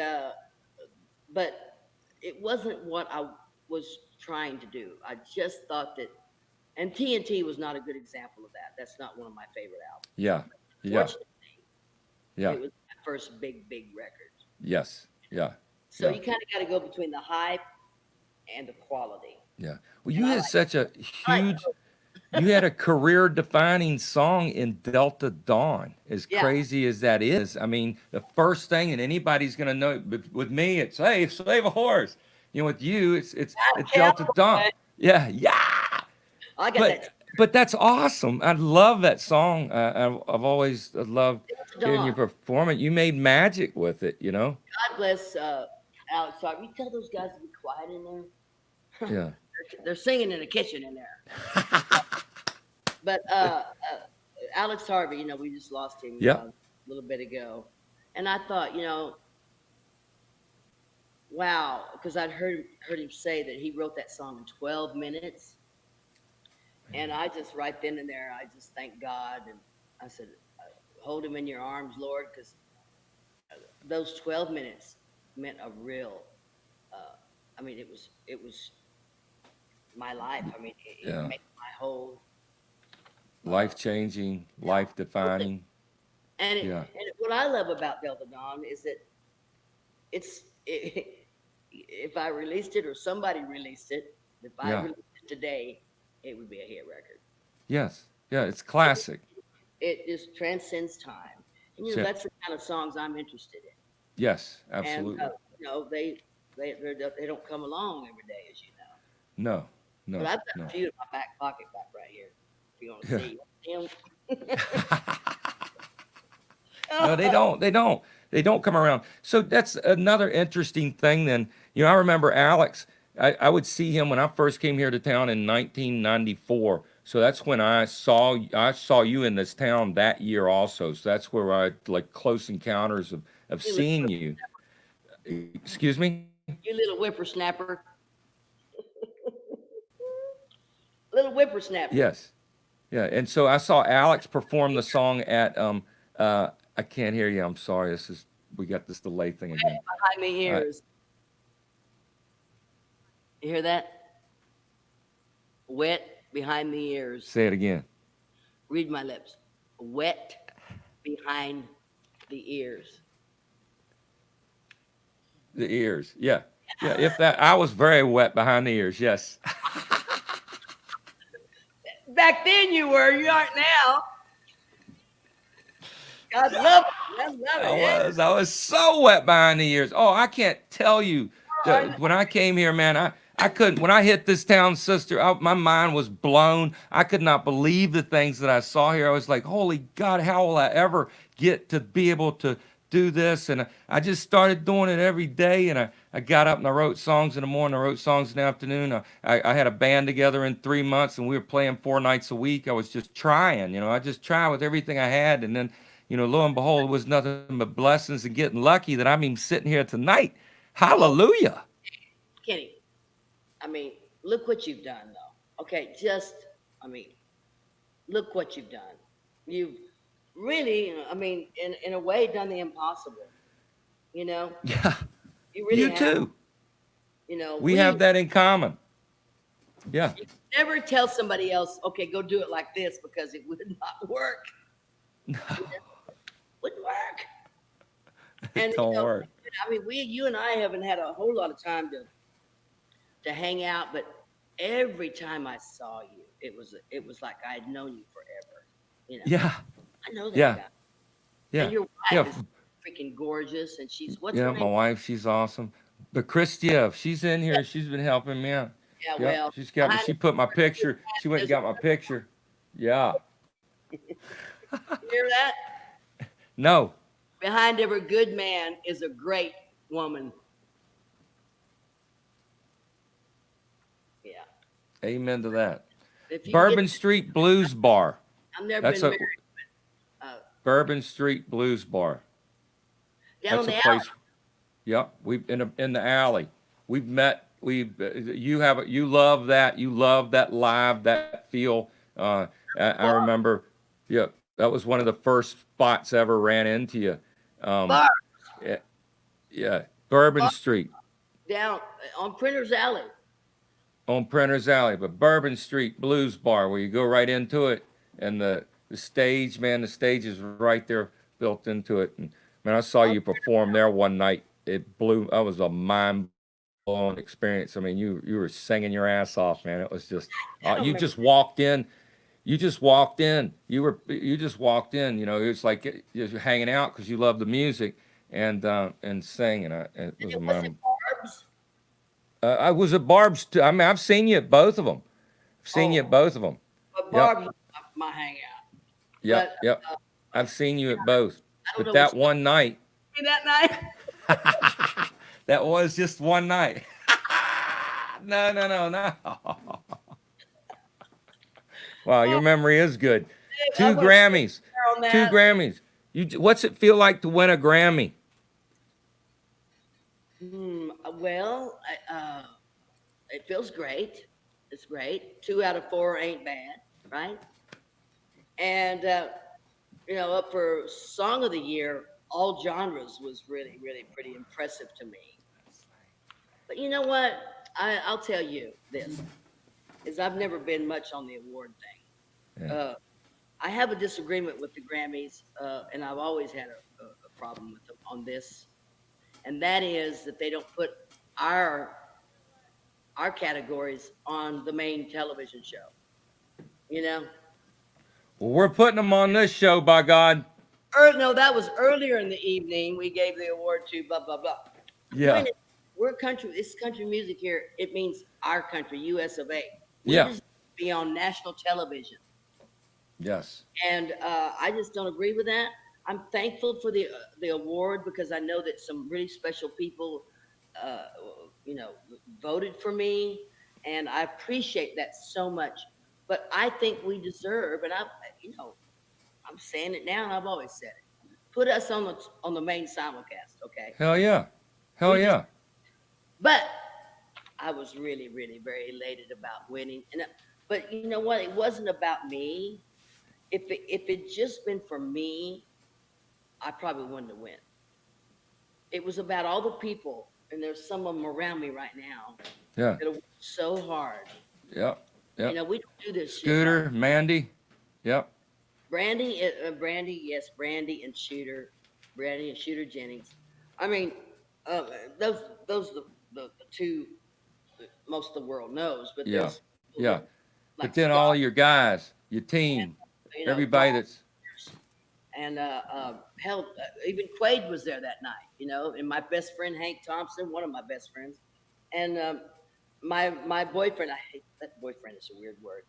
S2: but it wasn't what I was trying to do. I just thought that, and TNT was not a good example of that. That's not one of my favorite albums.
S1: Yeah. Yeah.
S2: Fortunately,
S1: Yeah.
S2: it was my first big record.
S1: Yes. Yeah.
S2: So
S1: Yeah.
S2: you kind of got to go between the hype and the quality.
S1: Yeah. Well,
S2: And
S1: you had such a
S2: I like
S1: huge, you had a career defining song in Delta Dawn. As
S2: yeah,
S1: crazy as that is, I mean, the first thing, and anybody's gonna know. But with me, it's hey, save a horse. With you, it's Delta Dawn.
S2: cowboy.
S1: Yeah, yeah.
S2: I got that
S1: But that's awesome. I love that song. I've always loved
S2: Delta
S1: hearing you
S2: Dawn.
S1: perform it. You made magic with it.
S2: God bless Alex Harvey. You tell those guys to be quiet in there.
S1: Yeah.
S2: They're singing in the kitchen in there. But Alex Harvey, we just lost him
S1: Yep.
S2: a little bit ago, and I thought, wow, because I'd heard him say that he wrote that song in 12 minutes, and I just right then and there, I just thanked God, and I said, "Hold him in your arms, Lord," because those 12 minutes meant a real. Uh, I mean, it was my life. I mean, it
S1: Yeah.
S2: made my whole uh,
S1: Life changing,
S2: yeah,
S1: life
S2: whole thing.
S1: defining. Yeah.
S2: And what I love about Delta Dawn is that if I released it or somebody released it, if I
S1: Yeah.
S2: released it today, it would be a hit record.
S1: Yes. Yeah. It's
S2: It,
S1: classic.
S2: it just transcends time, and
S1: So,
S2: that's the kind of songs I'm interested
S1: yes.
S2: in. And
S1: Absolutely.
S2: they don't come along every day, as you know.
S1: No.
S2: But
S1: No.
S2: I've got a
S1: No.
S2: few in my back pocket back right here. If you want to
S1: Yeah.
S2: see them.
S1: No, they don't. They don't. They don't come around. So that's another interesting thing. Then I remember Alex. I would see him when I first came here to town in 1994. So that's when I saw you in this town that year also. So that's where I like close encounters of
S2: You little,
S1: seeing you. Excuse me.
S2: you little whippersnapper, little whippersnapper.
S1: Yes. Yeah. And so I saw Alex perform the song at I can't hear you. I'm sorry. We got this delay thing again.
S2: Behind my
S1: Uh,
S2: ears. You hear that? Wet behind the ears.
S1: say it again.
S2: Read my lips. Wet behind the ears.
S1: The ears. Yeah. Yeah. If that, I was very wet behind the ears. Yes.
S2: Back then you were, you aren't now. God love it. I love
S1: I
S2: it. Yeah.
S1: was. I was so wet behind the ears. Oh, I can't tell you.
S2: I know.
S1: When I came here, man, I couldn't. When I hit this town, sister, my mind was blown. I could not believe the things that I saw here. I was like, holy God, how will I ever get to be able to do this. And I just started doing it every day. And I got up and I wrote songs in the morning. I wrote songs in the afternoon. I had a band together in 3 months and we were playing 4 nights a week. I was just trying, I just tried with everything I had. And then, lo and behold, it was nothing but blessings and getting lucky that I'm even sitting here tonight.
S2: Oh,
S1: Hallelujah.
S2: Kenny, I mean, look what you've done, though. Okay, I mean, look what you've done. You've really, I mean, in a way, done the impossible. You know,
S1: Yeah.
S2: you
S1: You
S2: really have.
S1: too. We have
S2: We
S1: that in common. Yeah.
S2: you never tell somebody else, okay, go do it like this because it would not work. You know, wouldn't work.
S1: It
S2: And
S1: don't work.
S2: I mean, you and I haven't had a whole lot of time to hang out, but every time I saw you, it was like I had known you forever. You know,
S1: Yeah.
S2: I know that
S1: Yeah.
S2: guy. And
S1: Yeah.
S2: your
S1: Yeah.
S2: wife is freaking gorgeous, and she's what's
S1: Yeah.
S2: her
S1: My
S2: name?
S1: wife, she's awesome. But Christia, she's in
S2: Yeah,
S1: here. She's been helping me out.
S2: yeah.
S1: Yep.
S2: Well,
S1: She's got me.
S2: behind
S1: She put my picture. She went and
S2: there's a
S1: got my picture. Yeah.
S2: you hear that?
S1: No.
S2: Behind every good man is a great woman. Yeah.
S1: Amen to that.
S2: If you can get,
S1: Bourbon Street Blues Bar.
S2: I've never
S1: That's
S2: been
S1: a
S2: married. Uh,
S1: Bourbon Street Blues Bar.
S2: down on
S1: That's a
S2: the alley.
S1: place. Yep. We in the alley. We've met. You love that. You love that live, that feel. I remember. Yeah, that was one of the first spots I ever ran into you. Um,
S2: Bar,
S1: yeah, yeah. Bourbon
S2: bar
S1: Street
S2: down on Printer's Alley.
S1: on Printer's Alley, but Bourbon Street Blues Bar, where you go right into it, and the stage, man, the stage is right there, built into it. And man, I saw
S2: On,
S1: you perform there one night. It blew. That was a mind blowing experience. I mean, you were singing your ass off, man. It was just
S2: I don't
S1: you
S2: remember.
S1: just walked in. You just walked in. You just walked in. It was like you're hanging out because you love the music and singing. It
S2: And
S1: was a
S2: it wasn't
S1: mem-
S2: Barb's.
S1: I was at Barb's too. I mean, I've seen you at both of them. I've seen you at
S2: Oh,
S1: both of them.
S2: but
S1: Yep,
S2: Barb's my hangout.
S1: yep,
S2: But
S1: yep.
S2: uh,
S1: I've seen you at both.
S2: I don't
S1: But
S2: know what's
S1: that one night,
S2: that night.
S1: that was just one night. No, no, no, no. Wow, your
S2: Oh,
S1: memory is good.
S2: I
S1: Two
S2: want to
S1: Grammys.
S2: on
S1: Two
S2: that.
S1: Grammys. What's it feel like to win a Grammy?
S2: Well, it feels great. It's great. 2 out of 4 ain't bad, right? And up for Song of the Year, all genres was really, really pretty impressive to me. But you know what? I'll tell you this: is I've never been much on the award thing.
S1: Yeah.
S2: I have a disagreement with the Grammys, and I've always had a problem with them on this, and that is that they don't put our our categories on the main television show. You know,
S1: Well, we're putting them on this show, by God.
S2: no, that was earlier in the evening. We gave the award to blah blah blah. The
S1: Yeah.
S2: point is, we're country. It's country music here. It means our country, U.S. of A. We
S1: Yeah.
S2: deserve to be on national television,
S1: Yes.
S2: and I just don't agree with that. I'm thankful for the award because I know that some really special people, uh, you know, voted for me, and I appreciate that so much. But I think we deserve, and I'm saying it now, and I've always said it. Put us on the main simulcast, okay?
S1: Hell yeah. Hell
S2: We just,
S1: yeah.
S2: but I was really, really very elated about winning, but you know what? It wasn't about me. If it just been for me, I probably wouldn't have win. It was about all the people, and there's some of them around me right now
S1: Yeah.
S2: that have worked so hard.
S1: Yep. Yep.
S2: We don't do this shit by
S1: Scooter, Mandy. Yep.
S2: Brandy, yes, Brandy and Shooter Jennings. I mean, uh, those the two that most of the world knows, but
S1: Yeah.
S2: there's people
S1: Yeah.
S2: that
S1: But
S2: like
S1: then
S2: Scott,
S1: all your guys, your
S2: and
S1: team,
S2: Don,
S1: everybody that's
S2: and hell, even Quaid was there that night. And my best friend Hank Thompson, one of my best friends, and my boyfriend. I hate that boyfriend is a weird word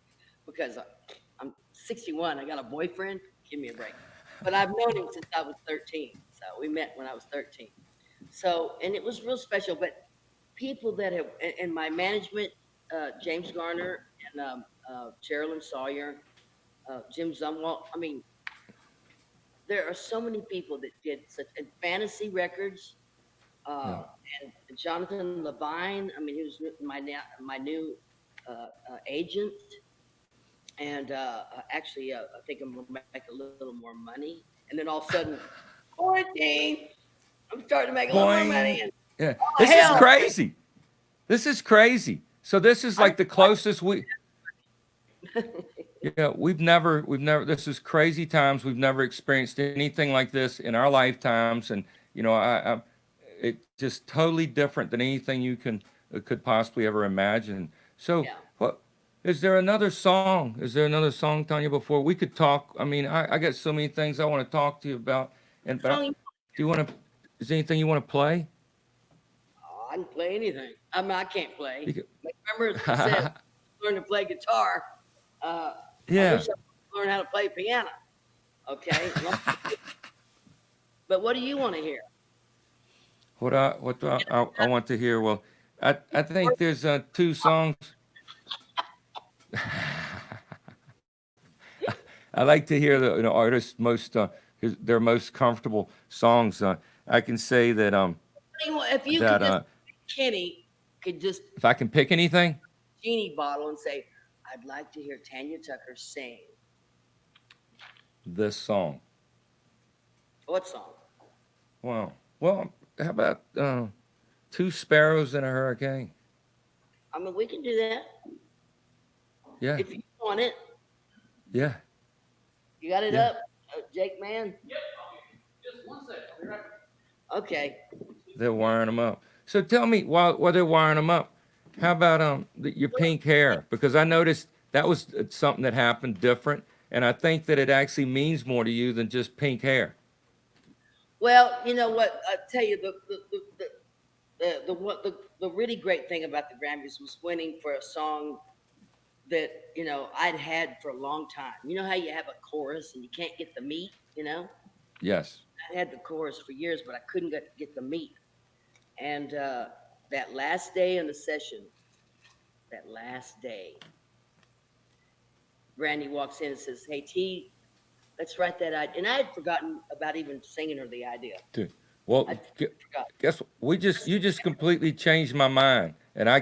S2: because I'm 61. I got a boyfriend. Give me a break. But I've known him since I was 13. So we met when I was 13. So, and it was real special. But people that have, and my management, James Garner and Sherilyn Sawyer, Jim Zumwalt. I mean, there are so many people that did such, and Fantasy Records,
S1: Yeah.
S2: and Jonathan Levine. I mean, he was my new agent, and actually, I think I'm gonna make a little more money. And then all of a sudden, quarantine, I'm starting to make a little more money,
S1: Boing.
S2: and
S1: Yeah.
S2: oh
S1: This is
S2: hell,
S1: crazy. This is crazy. So this is
S2: I
S1: like the closest yeah, we've never, this is crazy times. We've never experienced anything like this in our lifetimes. And, it's just totally different than anything you could possibly ever imagine. So,
S2: yeah.
S1: what, is there another song? Is there another song, Tanya, before we could talk? I mean, I got so many things I want to talk to you about.
S2: Song,
S1: Do you want to, is there anything you want to play?
S2: oh, I can play anything. I mean, I can't play.
S1: You could-
S2: But remember, you said learn to play guitar. Uh, I
S1: yeah.
S2: wish I could learn how to play piano. Okay, but what do you want to hear?
S1: What I want to hear? Well, I think there's two songs. I like to hear the artists most their most comfortable songs. I can say that
S2: If you could
S1: that
S2: just, Kenny could just
S1: if I can pick anything,
S2: genie bottle and say, "I'd like to hear Tanya Tucker sing."
S1: this song.
S2: What song?
S1: Wow. Well, how about Two Sparrows in a Hurricane?
S2: I mean, we can do that
S1: Yeah.
S2: if you want it.
S1: Yeah.
S2: You got it
S1: Yeah.
S2: up, Jake man.
S3: Just one second. I'll be right back.
S2: Okay.
S1: They're wiring them up. So tell me, while they're wiring them up, how about your pink hair? Because I noticed that was something that happened different, and I think that it actually means more to you than just pink hair.
S2: Well, you know what? I tell you, the really great thing about the Grammys was winning for a song that I'd had for a long time. You know how you have a chorus and you can't get the meat.
S1: Yes.
S2: I had the chorus for years, but I couldn't get the meat. And that last day in the session, that last day, Brandy walks in and says, "Hey T, let's write that idea." And I had forgotten about even singing her the idea.
S1: Dude. Well,
S2: I forgot.
S1: guess you just completely changed my mind, and I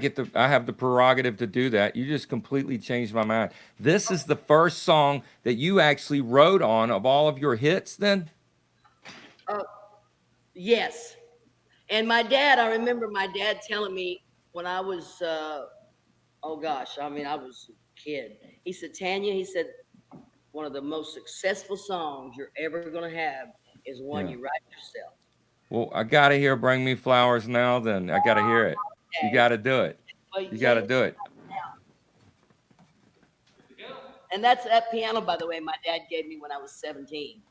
S1: have the prerogative to do that. You just completely changed my mind. This is the first song that you actually wrote on of all of your hits. Then.
S2: Yes. And my dad, I remember my dad telling me when I was, oh gosh, I mean, I was a kid. He said, "Tanya," he said, "one of the most successful songs you're ever going to have is one
S1: Yeah.
S2: you write yourself."
S1: Well, I gotta hear "Bring Me Flowers" now. Then I gotta hear it. You
S2: Okay.
S1: gotta do it.
S2: Well,
S1: You gotta do it.
S2: and that's that piano, by the way, my dad gave me when I was 17.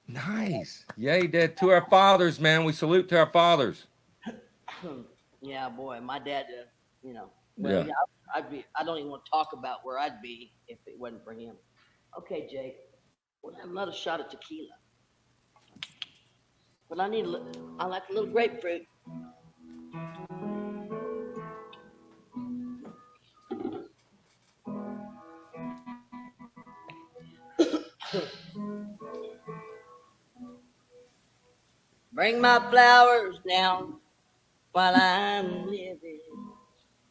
S1: Nice. Yeah, he did. To our fathers, man. We salute to our fathers.
S2: Yeah, boy, my dad, well,
S1: Yeah.
S2: yeah, I don't even want to talk about where I'd be if it wasn't for him. Okay, Jake, we'll have another shot of tequila. But I like a little grapefruit. Bring my flowers down while I'm living.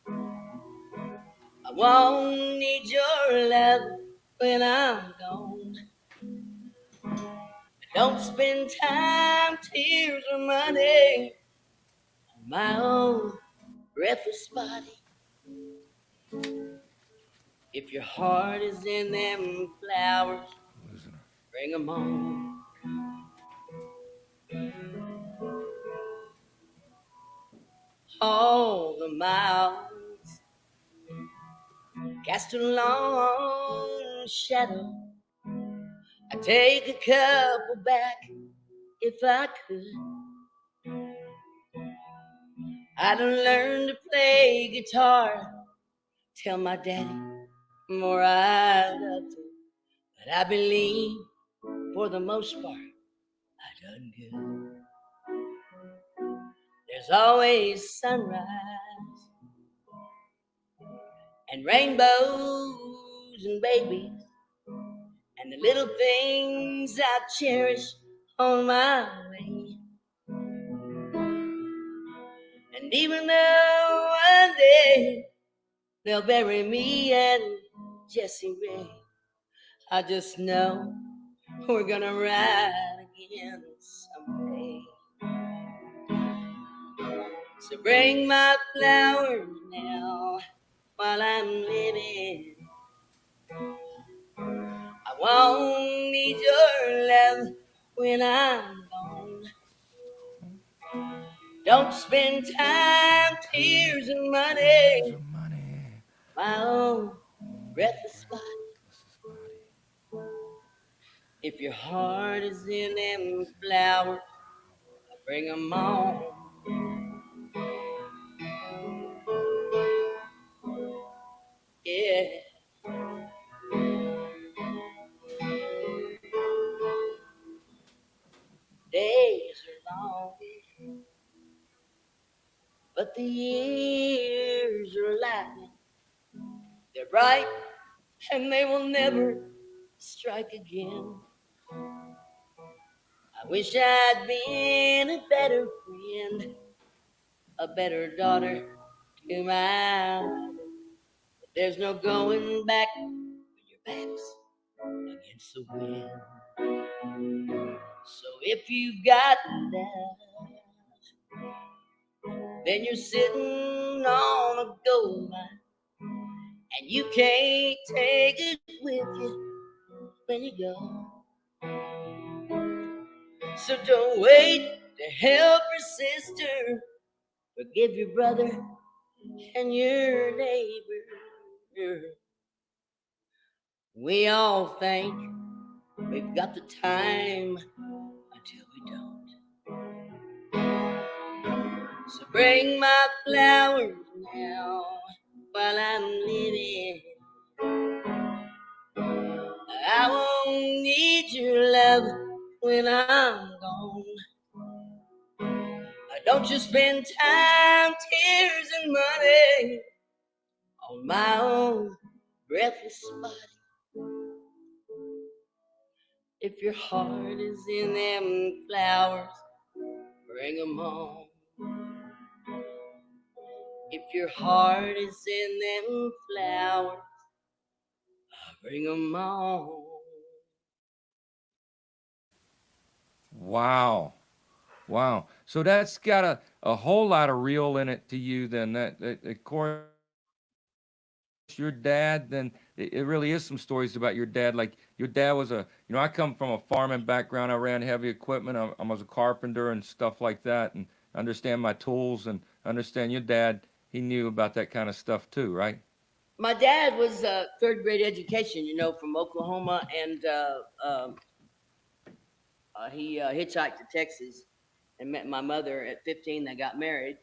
S2: I won't need your love when I'm gone. Don't spend time, tears, or money on my own breathless body. If your heart is in them flowers, bring 'em on. All the miles cast a long shadow. I'd take a couple back if I could. I'd learn to play guitar, tell my daddy more I loved him. But I believe for the most part I done good. There's always sunrise and rainbows and babies and the little things I cherish on my way. And even though one day they'll bury me and Jesse Ray, I just know we're gonna ride again someday. So bring my flowers now while I'm living. I won't need your love when I'm gone. Don't spend time, tears, and
S1: Tears
S2: money.
S1: of money.
S2: My own breathless body.
S1: Breathless body.
S2: If your heart is in them flowers, bring 'em on. Yeah, days are long, but the years are laughing. They're bright, and they will never strike again. I wish I'd been a better friend, a better daughter to my mother. But there's no going back when your back's against the wind. So if you've got love, then you're sitting on a gold mine, and you can't take it with you when you go. So don't wait to help your sister, forgive your brother and your neighbor. We all think we've got the time until we don't. So bring my flowers now while I'm living. I won't need your love when I'm gone. Don't you spend time, tears, and money on my own breathless body. If your heart is in them flowers, bring 'em on. If your heart is in them flowers, bring 'em on.
S1: Wow. Wow. So that's got a whole lot of real in it to you then. That of course your dad then it really is some stories about your dad. Like your dad was I come from a farming background. I ran heavy equipment. I was a carpenter and stuff like that and understand my tools and understand your dad, he knew about that kind of stuff too, right?
S2: My dad was third grade education, from Oklahoma, and he hitchhiked to Texas and met my mother at 15. They got married.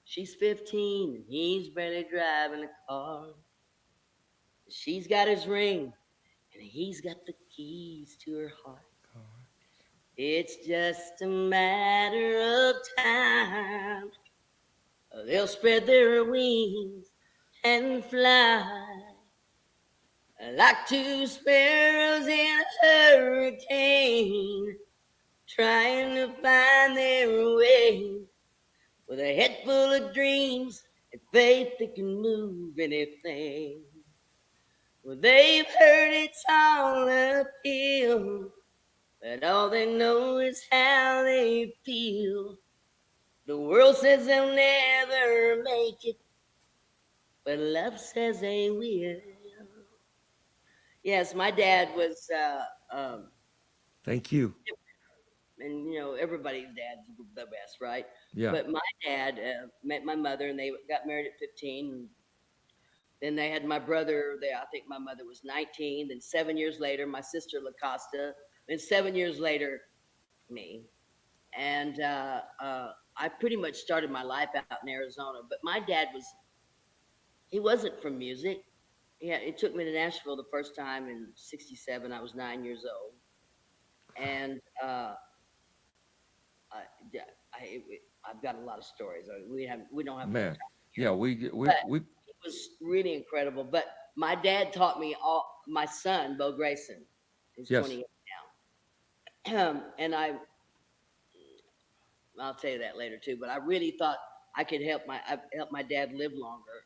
S2: She's 15 and he's barely driving a car. She's got his ring and he's got the keys to her heart. It's just a matter of time. They'll spread their wings and fly like two sparrows in a hurricane, trying to find their way with a head full of dreams and faith that can move anything. Well, they've heard it's all uphill, but all they know is how they feel. The world says they'll never make it, but love says they will. Yes, my dad was,
S1: Thank you.
S2: and everybody's dad's the best, right?
S1: Yeah.
S2: But my dad met my mother, and they got married at 15. And then they had my brother. I think my mother was 19. Then 7 years later, my sister LaCosta. Then 7 years later, me. And I pretty much started my life out in Arizona. But my dad he wasn't from music. Yeah, it took me to Nashville the first time in '67. I was 9 years old, and I, I've got a lot of stories. We don't have enough
S1: Man.
S2: time here,
S1: Yeah,
S2: but
S1: we
S2: it was really incredible. But my dad taught me all. My son, Bo Grayson, who's
S1: yes.
S2: 28 now, and I'll tell you that later too. But I really thought I help my dad live longer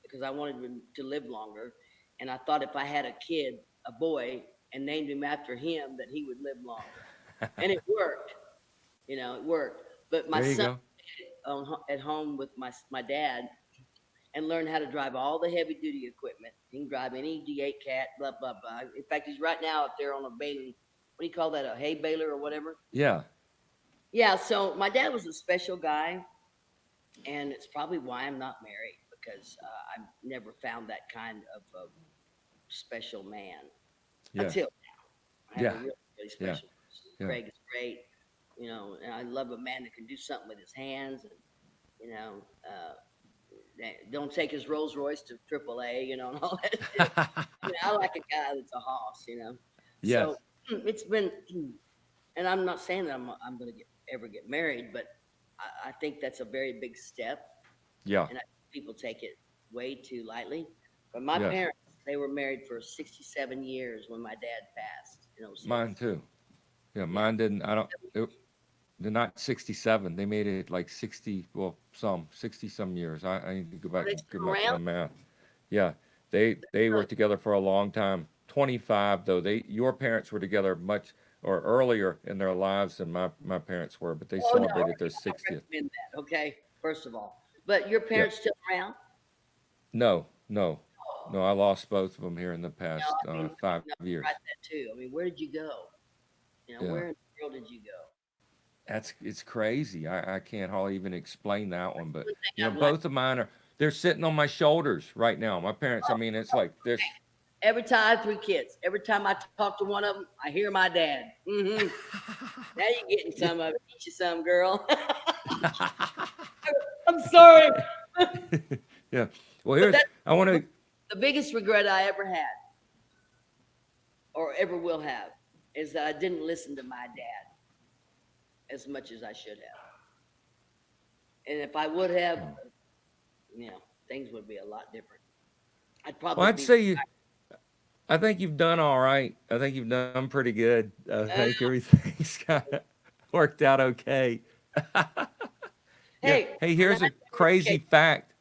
S2: because I wanted him to live longer, and I thought if I had a kid, a boy, and named him after him, that he would live longer, and it worked. It worked. But my
S1: There you
S2: son
S1: go.
S2: at home with my dad and learned how to drive all the heavy duty equipment. He can drive any D8 cat, blah blah blah. In fact, he's right now up there on a baling. What do you call that? A hay baler or whatever?
S1: Yeah.
S2: Yeah. So my dad was a special guy, and it's probably why I'm not married because I've never found that kind of a special man
S1: Yeah.
S2: until I have a
S1: Yeah.
S2: really really
S1: Yeah.
S2: special person.
S1: Yeah.
S2: Craig is great, and I love a man that can do something with his hands and you know. Don't take his Rolls Royce to AAA, and all that shit. I like a guy that's a hoss.
S1: Yes.
S2: So it's been, and I'm not saying that I'm going to ever get married, but I think that's a very big step,
S1: Yeah.
S2: and I think people take it way too lightly. But my
S1: Yes.
S2: parents, they were married for 67 years when my dad passed in
S1: Mine
S2: '06.
S1: too. Yeah,
S2: Yeah,
S1: mine didn't. I don't. They're not 67. They made it like 60. Well, some 60 some years. I need to go
S2: are
S1: back
S2: they
S1: and
S2: still
S1: give my
S2: around?
S1: math. Yeah, they were
S2: Good.
S1: together for a long time. 25 though. Your parents were together much or earlier in their lives than my parents were, but they
S2: Oh no,
S1: celebrated their
S2: I
S1: 60th.
S2: recommend that. Okay, first of all, but your
S1: Yeah.
S2: parents still around?
S1: No, no, no. I lost both of them here in the past
S2: I mean,
S1: 5 years.
S2: right that too. I mean, where did you go?
S1: Yeah.
S2: Where in the world did you go?
S1: It's crazy. I can't hardly even explain that one, but
S2: One thing I've learned
S1: both of mine are they're sitting on my shoulders right now. My parents, I mean, it's like this.
S2: every time I have 3 kids, every time I talk to one of them, I hear my dad. Now you're getting
S1: Yeah.
S2: some of it. Eat you some, girl. I'm sorry,
S1: Yeah. Well,
S2: but
S1: here's I want to.
S2: the biggest regret I ever had or ever will have is that I didn't listen to my dad as much as I should have. And if I would have, things would be a lot different. I'd
S1: Well,
S2: probably
S1: I'd
S2: be.
S1: say you. I think you've done all right. I think you've done pretty good. I
S2: Uh,
S1: think everything's kind of worked out okay. Yeah.
S2: hey,
S1: Hey,
S2: when I
S1: here's a crazy fact.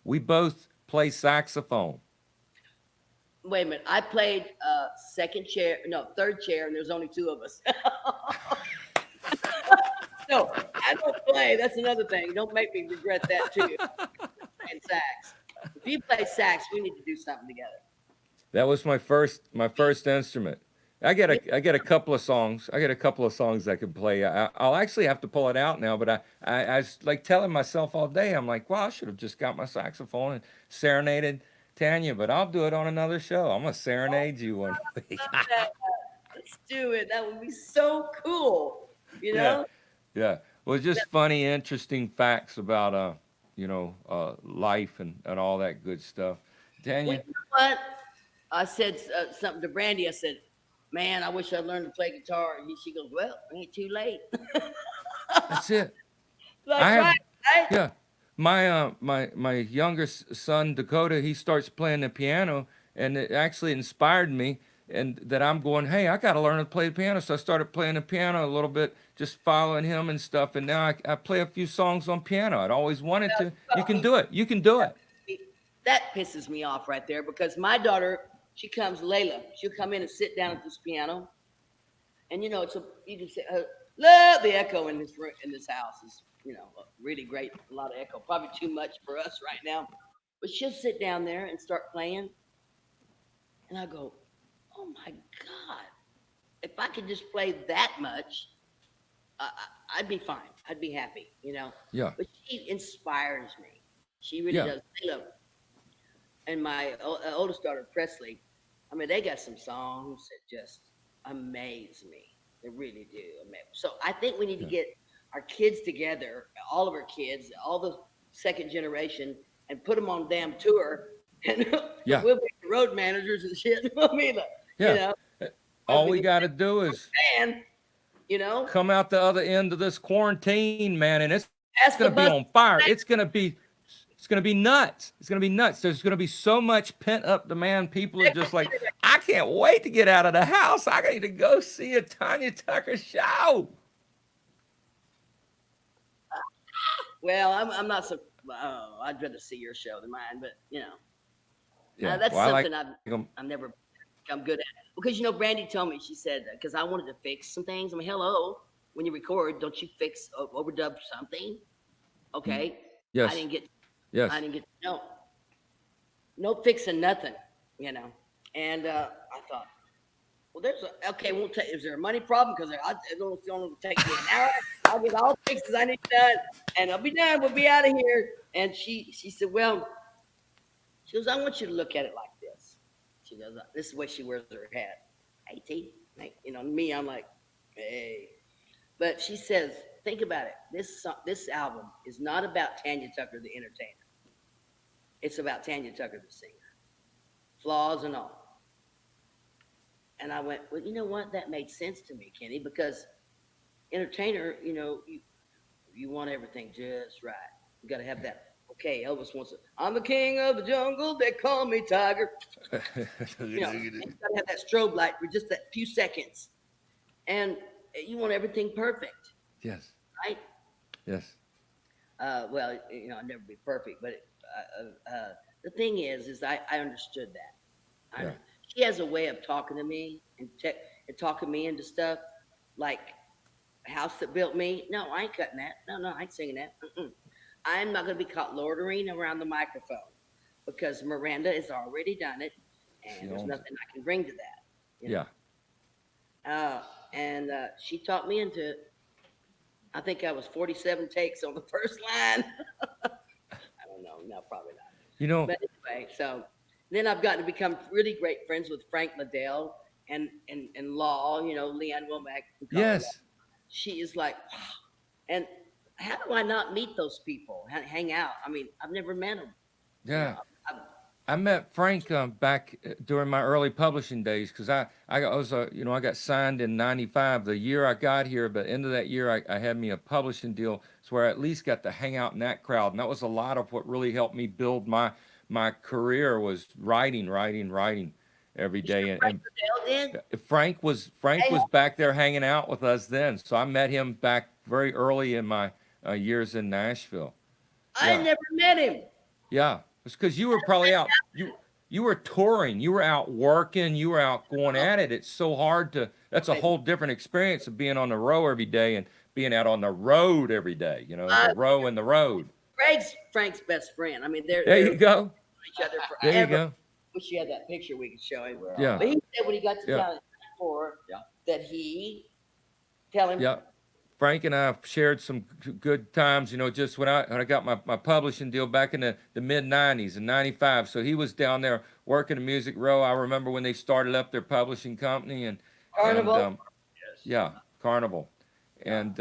S1: We both play saxophone.
S2: wait a minute. I played second chair, no, third chair, and there's only two of us. No, I don't play. That's another thing. Don't make me regret that too. Playing sax. If you play sax, we need to do something together.
S1: That was my first instrument.
S2: You
S1: I get a couple of songs. I get a couple of songs I can play. I'll actually have to pull it out now, but I was like telling myself all day. I'm like, wow, I should have just got my saxophone and serenaded Tanya, but I'll do it on another show. I'm gonna serenade you one week.
S2: love that. Let's do it. That would be so cool. You
S1: Yeah,
S2: know?
S1: yeah. Well,
S2: That-
S1: just funny, interesting facts about life and all that good stuff.
S2: Well,
S1: Tanya,
S2: you know what? I said something to Brandy. I said, "Man, I wish I learned to play guitar." And she goes, "Well, it ain't too late."
S1: that's it. I
S2: That's
S1: have
S2: right, right?
S1: Yeah, my youngest son Dakota, he starts playing the piano, and it actually inspired me, and that I'm going, hey, I got to learn to play the piano. So I started playing the piano a little bit, just following him and stuff, and now I play a few songs on piano. I'd always wanted to. You can do it. You can do it.
S2: That pisses me off right there because my daughter, she comes, Layla, she'll come in and sit down at this piano, and it's you can say, love the echo in this room, in this house is really great, a lot of echo, probably too much for us right now, but she'll sit down there and start playing, and I go, oh my god, if I could just play that much, I'd be fine, I'd be happy.
S1: Yeah,
S2: But she inspires me, she really
S1: yeah,
S2: does. Layla and my oldest daughter Presley, I mean, they got some songs that just amaze me. They really do. So I think we need to
S1: yeah,
S2: get our kids together, all of our kids, all the second generation, and put them on damn tour, and
S1: yeah,
S2: we'll be the road managers and shit. I mean, you
S1: yeah.
S2: know,
S1: Uh,
S2: we'll
S1: All
S2: be
S1: we
S2: the
S1: got to do is
S2: band, you know.
S1: come out the other end of this quarantine, man, and it's
S2: That's the
S1: gonna be
S2: bus.
S1: on fire. It's gonna be nuts. It's gonna be nuts. There's gonna be so much pent up demand. People are just like, I can't wait to get out of the house. I need to go see a Tanya Tucker show.
S2: Well, I'm not so. Oh, I'd rather see your show than mine, but
S1: Yeah.
S2: that's
S1: Well, I like
S2: something
S1: them.
S2: I've never become good at because Brandy told me, she said, because I wanted to fix some things. I mean, hello, when you record, don't you fix overdub something? Okay, I
S1: Yes.
S2: didn't get I
S1: Yes.
S2: didn't get no fixing nothing, you know. And I thought, well, there's okay. Won't take. Is there a money problem? Because it's only take me an hour. I'll get all the fixes I need done, and I'll be done. We'll be out of here. And she said, well, she goes, I want you to look at it like this. She goes, this is the way she wears her hat. Hey, T, like, me, I'm like, hey. But she says, think about it. This album is not about Tanya Tucker, the entertainer. It's about Tanya Tucker, the singer, flaws and all. And I went, well, you know what? That made sense to me, Kenny, because entertainer, you want everything just right. You got to have that. Okay, Elvis wants it. I'm the king of the jungle. They call me Tiger. And you got to have that strobe light for just that few seconds. And you want everything perfect,
S1: Yes.
S2: right?
S1: Yes.
S2: Well, I'll never be perfect, but the thing is I understood that.
S1: Yeah.
S2: She has a way of talking to me and talking me into stuff like House That Built Me. No, I ain't cutting that. No, I ain't singing that. Mm-mm. I'm not going to be caught loitering around the microphone because Miranda has already done it,
S1: She
S2: and there's
S1: owns it.
S2: nothing I can bring to that.
S1: Yeah.
S2: And she talked me into it. I think I was 47 takes on the first line. I don't know. No, probably not.
S1: You know.
S2: But anyway, so then I've gotten to become really great friends with Frank Liddell and Law, Leanne Womack from Colorado.
S1: Yes.
S2: She is like, wow. And how do I not meet those people? Hang out. I mean, I've never met them. You know,
S1: Yeah.
S2: I've,
S1: I met Frank back during my early publishing days because I was I got signed in '95 the year I got here, but end of that year I had me a publishing deal, so where I at least got to hang out in that crowd, and that was a lot of what really helped me build my career was writing every
S2: you said
S1: day,
S2: Frank
S1: and
S2: Liddell did?
S1: Frank
S2: Hey,
S1: was back there hanging out with us then, so I met him back very early in my years in Nashville.
S2: I
S1: Yeah.
S2: never met him.
S1: Yeah, it's because you were probably out. You were touring. You were out working. You were out going
S2: Oh,
S1: at it. It's so hard to. That's a
S2: baby.
S1: whole different experience of being on the row every day and being out on the road every day. You know, the
S2: Uh,
S1: row and the road.
S2: Frank's best friend. I mean, they're
S1: There
S2: they're
S1: you go.
S2: each other
S1: There you
S2: forever.
S1: go.
S2: Wish you had that picture we could show him.
S1: Yeah.
S2: But he said when he got to
S1: Yeah.
S2: town for that he tell him.
S1: Yeah. Frank and I have shared some good times, just when I got my publishing deal back in the mid '90s in '95. So he was down there working the Music Row. I remember when they started up their publishing company and
S2: Carnival.
S1: yeah, Carnival, and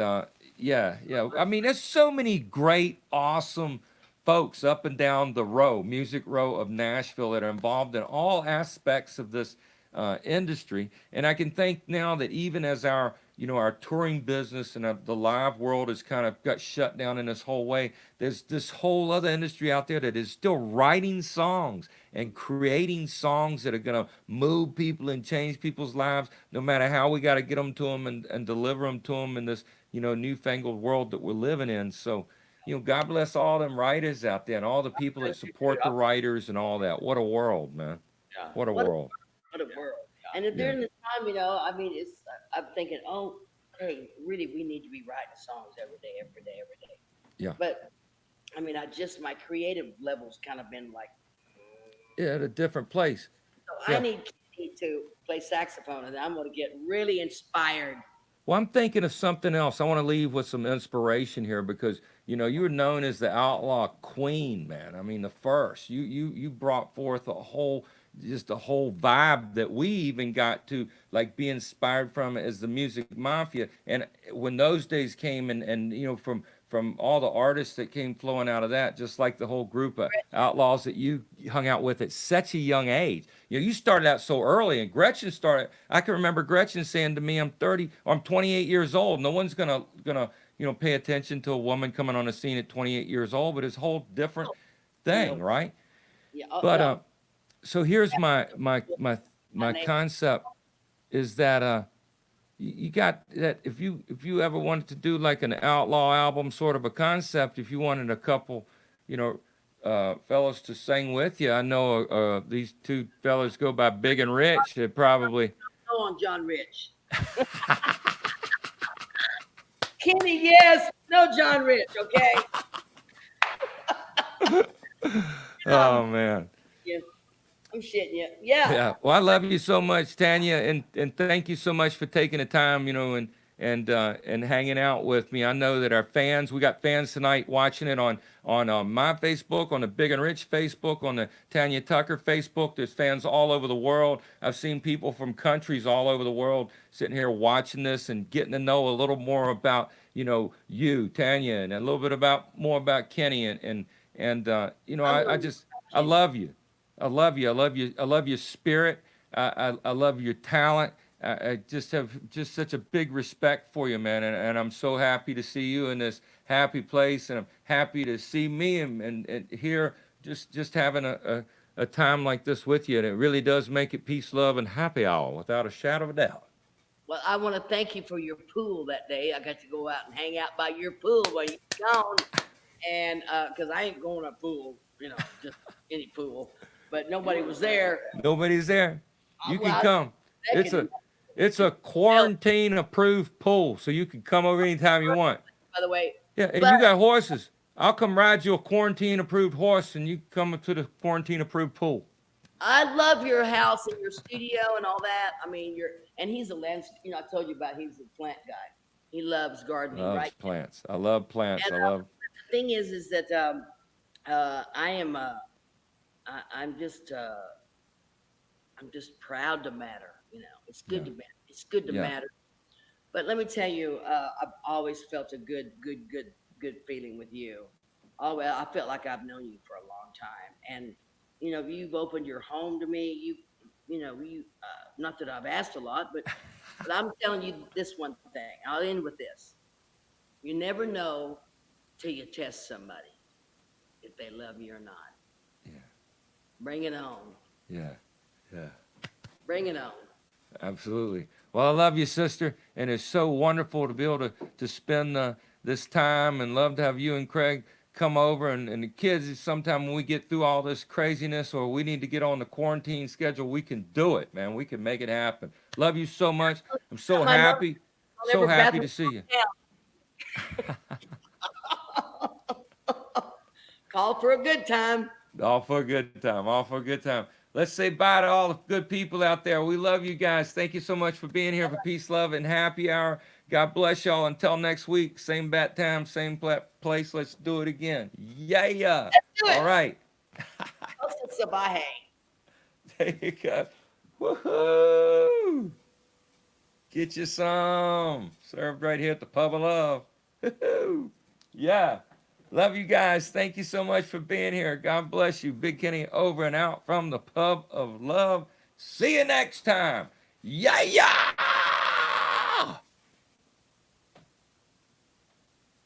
S1: yeah. I mean, there's so many great, awesome folks up and down the row, Music Row of Nashville, that are involved in all aspects of this industry. And I can think now that even as our touring business and the live world has kind of got shut down in this whole way, there's this whole other industry out there that is still writing songs and creating songs that are going to move people and change people's lives, no matter how we got to get them to them and deliver them to them in this, newfangled world that we're living in. So, God bless all them writers out there and all the people that support the writers and all that. What a world, man. What a
S2: What a,
S1: world.
S2: what a world. And if
S1: Yeah.
S2: during the time, I mean, I'm thinking, oh, hey, really, we need to be writing songs every day, every day, every day.
S1: Yeah.
S2: But I mean, my creative level's kind of been like,
S1: Yeah, at a different place.
S2: so I
S1: Yeah.
S2: need Kenny to play saxophone, and I'm going to get really inspired.
S1: Well, I'm thinking of something else. I want to leave with some inspiration here because you were known as the outlaw queen, man. I mean, the first. You brought forth a whole vibe that we even got to like be inspired from as the music mafia. And when those days came and from all the artists that came flowing out of that, just like the whole group of outlaws that you hung out with at such a young age. You started out so early, and Gretchen started. I can remember Gretchen saying to me, "I'm 30, or I'm 28 years old. No one's gonna pay attention to a woman coming on the scene at 28 years old, but it's a whole different thing,
S2: No,
S1: right?
S2: yeah,
S1: But
S2: no,
S1: so here's my
S2: name.
S1: concept is that you got that if you ever wanted to do like an outlaw album sort of a concept, if you wanted a couple, you know, fellas to sing with you, I know these two fellas go by Big and Rich. They probably.
S2: Go on, John Rich. Kenny, yes. No, John Rich. Okay.
S1: Oh man.
S2: Yeah, I'm shitting you. Yeah.
S1: Yeah. Well, I love you so much, Tanya, and thank you so much for taking the time, and hanging out with me. I know that our fans, we got fans tonight watching it on my Facebook, on the Big and Rich Facebook, on the Tanya Tucker Facebook. There's fans all over the world. I've seen people from countries all over the world sitting here watching this and getting to know a little more about you, Tanya, and a little bit more about Kenny, I just I
S2: Kenny.
S1: love you. I love you. I love you. I love your spirit. I love your talent. I just have just such a big respect for you, man. And I'm so happy to see you in this happy place. And I'm happy to see me and here just having a time like this with you. And it really does make it peace, love, and happy hour without a shadow of a doubt.
S2: Well, I want to thank you for your pool that day. I got to go out and hang out by your pool while you were gone, and because I ain't going to pool, just any pool, but nobody was there.
S1: Nobody's there. You
S2: Well,
S1: can
S2: I
S1: come.
S2: was
S1: It's a quarantine approved pool, so you can come over anytime you want.
S2: by the way,
S1: Yeah, and
S2: but
S1: you got horses. I'll come ride you a quarantine approved horse, and you come up to the quarantine approved pool.
S2: I love your house and your studio and all that. I mean, and he's a I told you about he's a plant guy. He loves gardening,
S1: Loves
S2: right?
S1: plants. I love plants.
S2: And
S1: I love.
S2: the thing is that I am I'm just proud to matter. It's good
S1: Yeah,
S2: to matter. It's good to
S1: yeah,
S2: matter. But let me tell you, I've always felt a good feeling with you. Oh well, I felt like I've known you for a long time, and you've opened your home to me. You not that I've asked a lot, but I'm telling you this one thing. I'll end with this. You never know till you test somebody if they love you or not.
S1: yeah,
S2: Bring it on.
S1: yeah, yeah.
S2: Bring it on.
S1: Absolutely. Well, I love you, sister, and it's so wonderful to be able to spend this time, and love to have you and Craig come over, and the kids. Sometime when we get through all this craziness, or we need to get on the quarantine schedule, we can do it, man. We can make it happen. Love you so much. I'm
S2: My mother, I'll
S1: so
S2: never
S1: happy
S2: bathroom
S1: to see you.
S2: Call for a good time.
S1: All for a good time. All for a good time. Let's say bye to all the good people out there. We love you guys. Thank you so much for being here for Peace, Love, and Happy Hour. God bless y'all. Until next week, same bat time, same place. Let's do it again. Yeah.
S2: Let's do
S1: All
S2: it.
S1: right.
S2: Sabahe.
S1: There you go. Woohoo! Get you some. Served right here at the Pub of Love. Woohoo! Yeah. Love you guys. Thank you so much for being here. God bless you. Big Kenny over and out from the Pub of Love. See you next time. Yeah.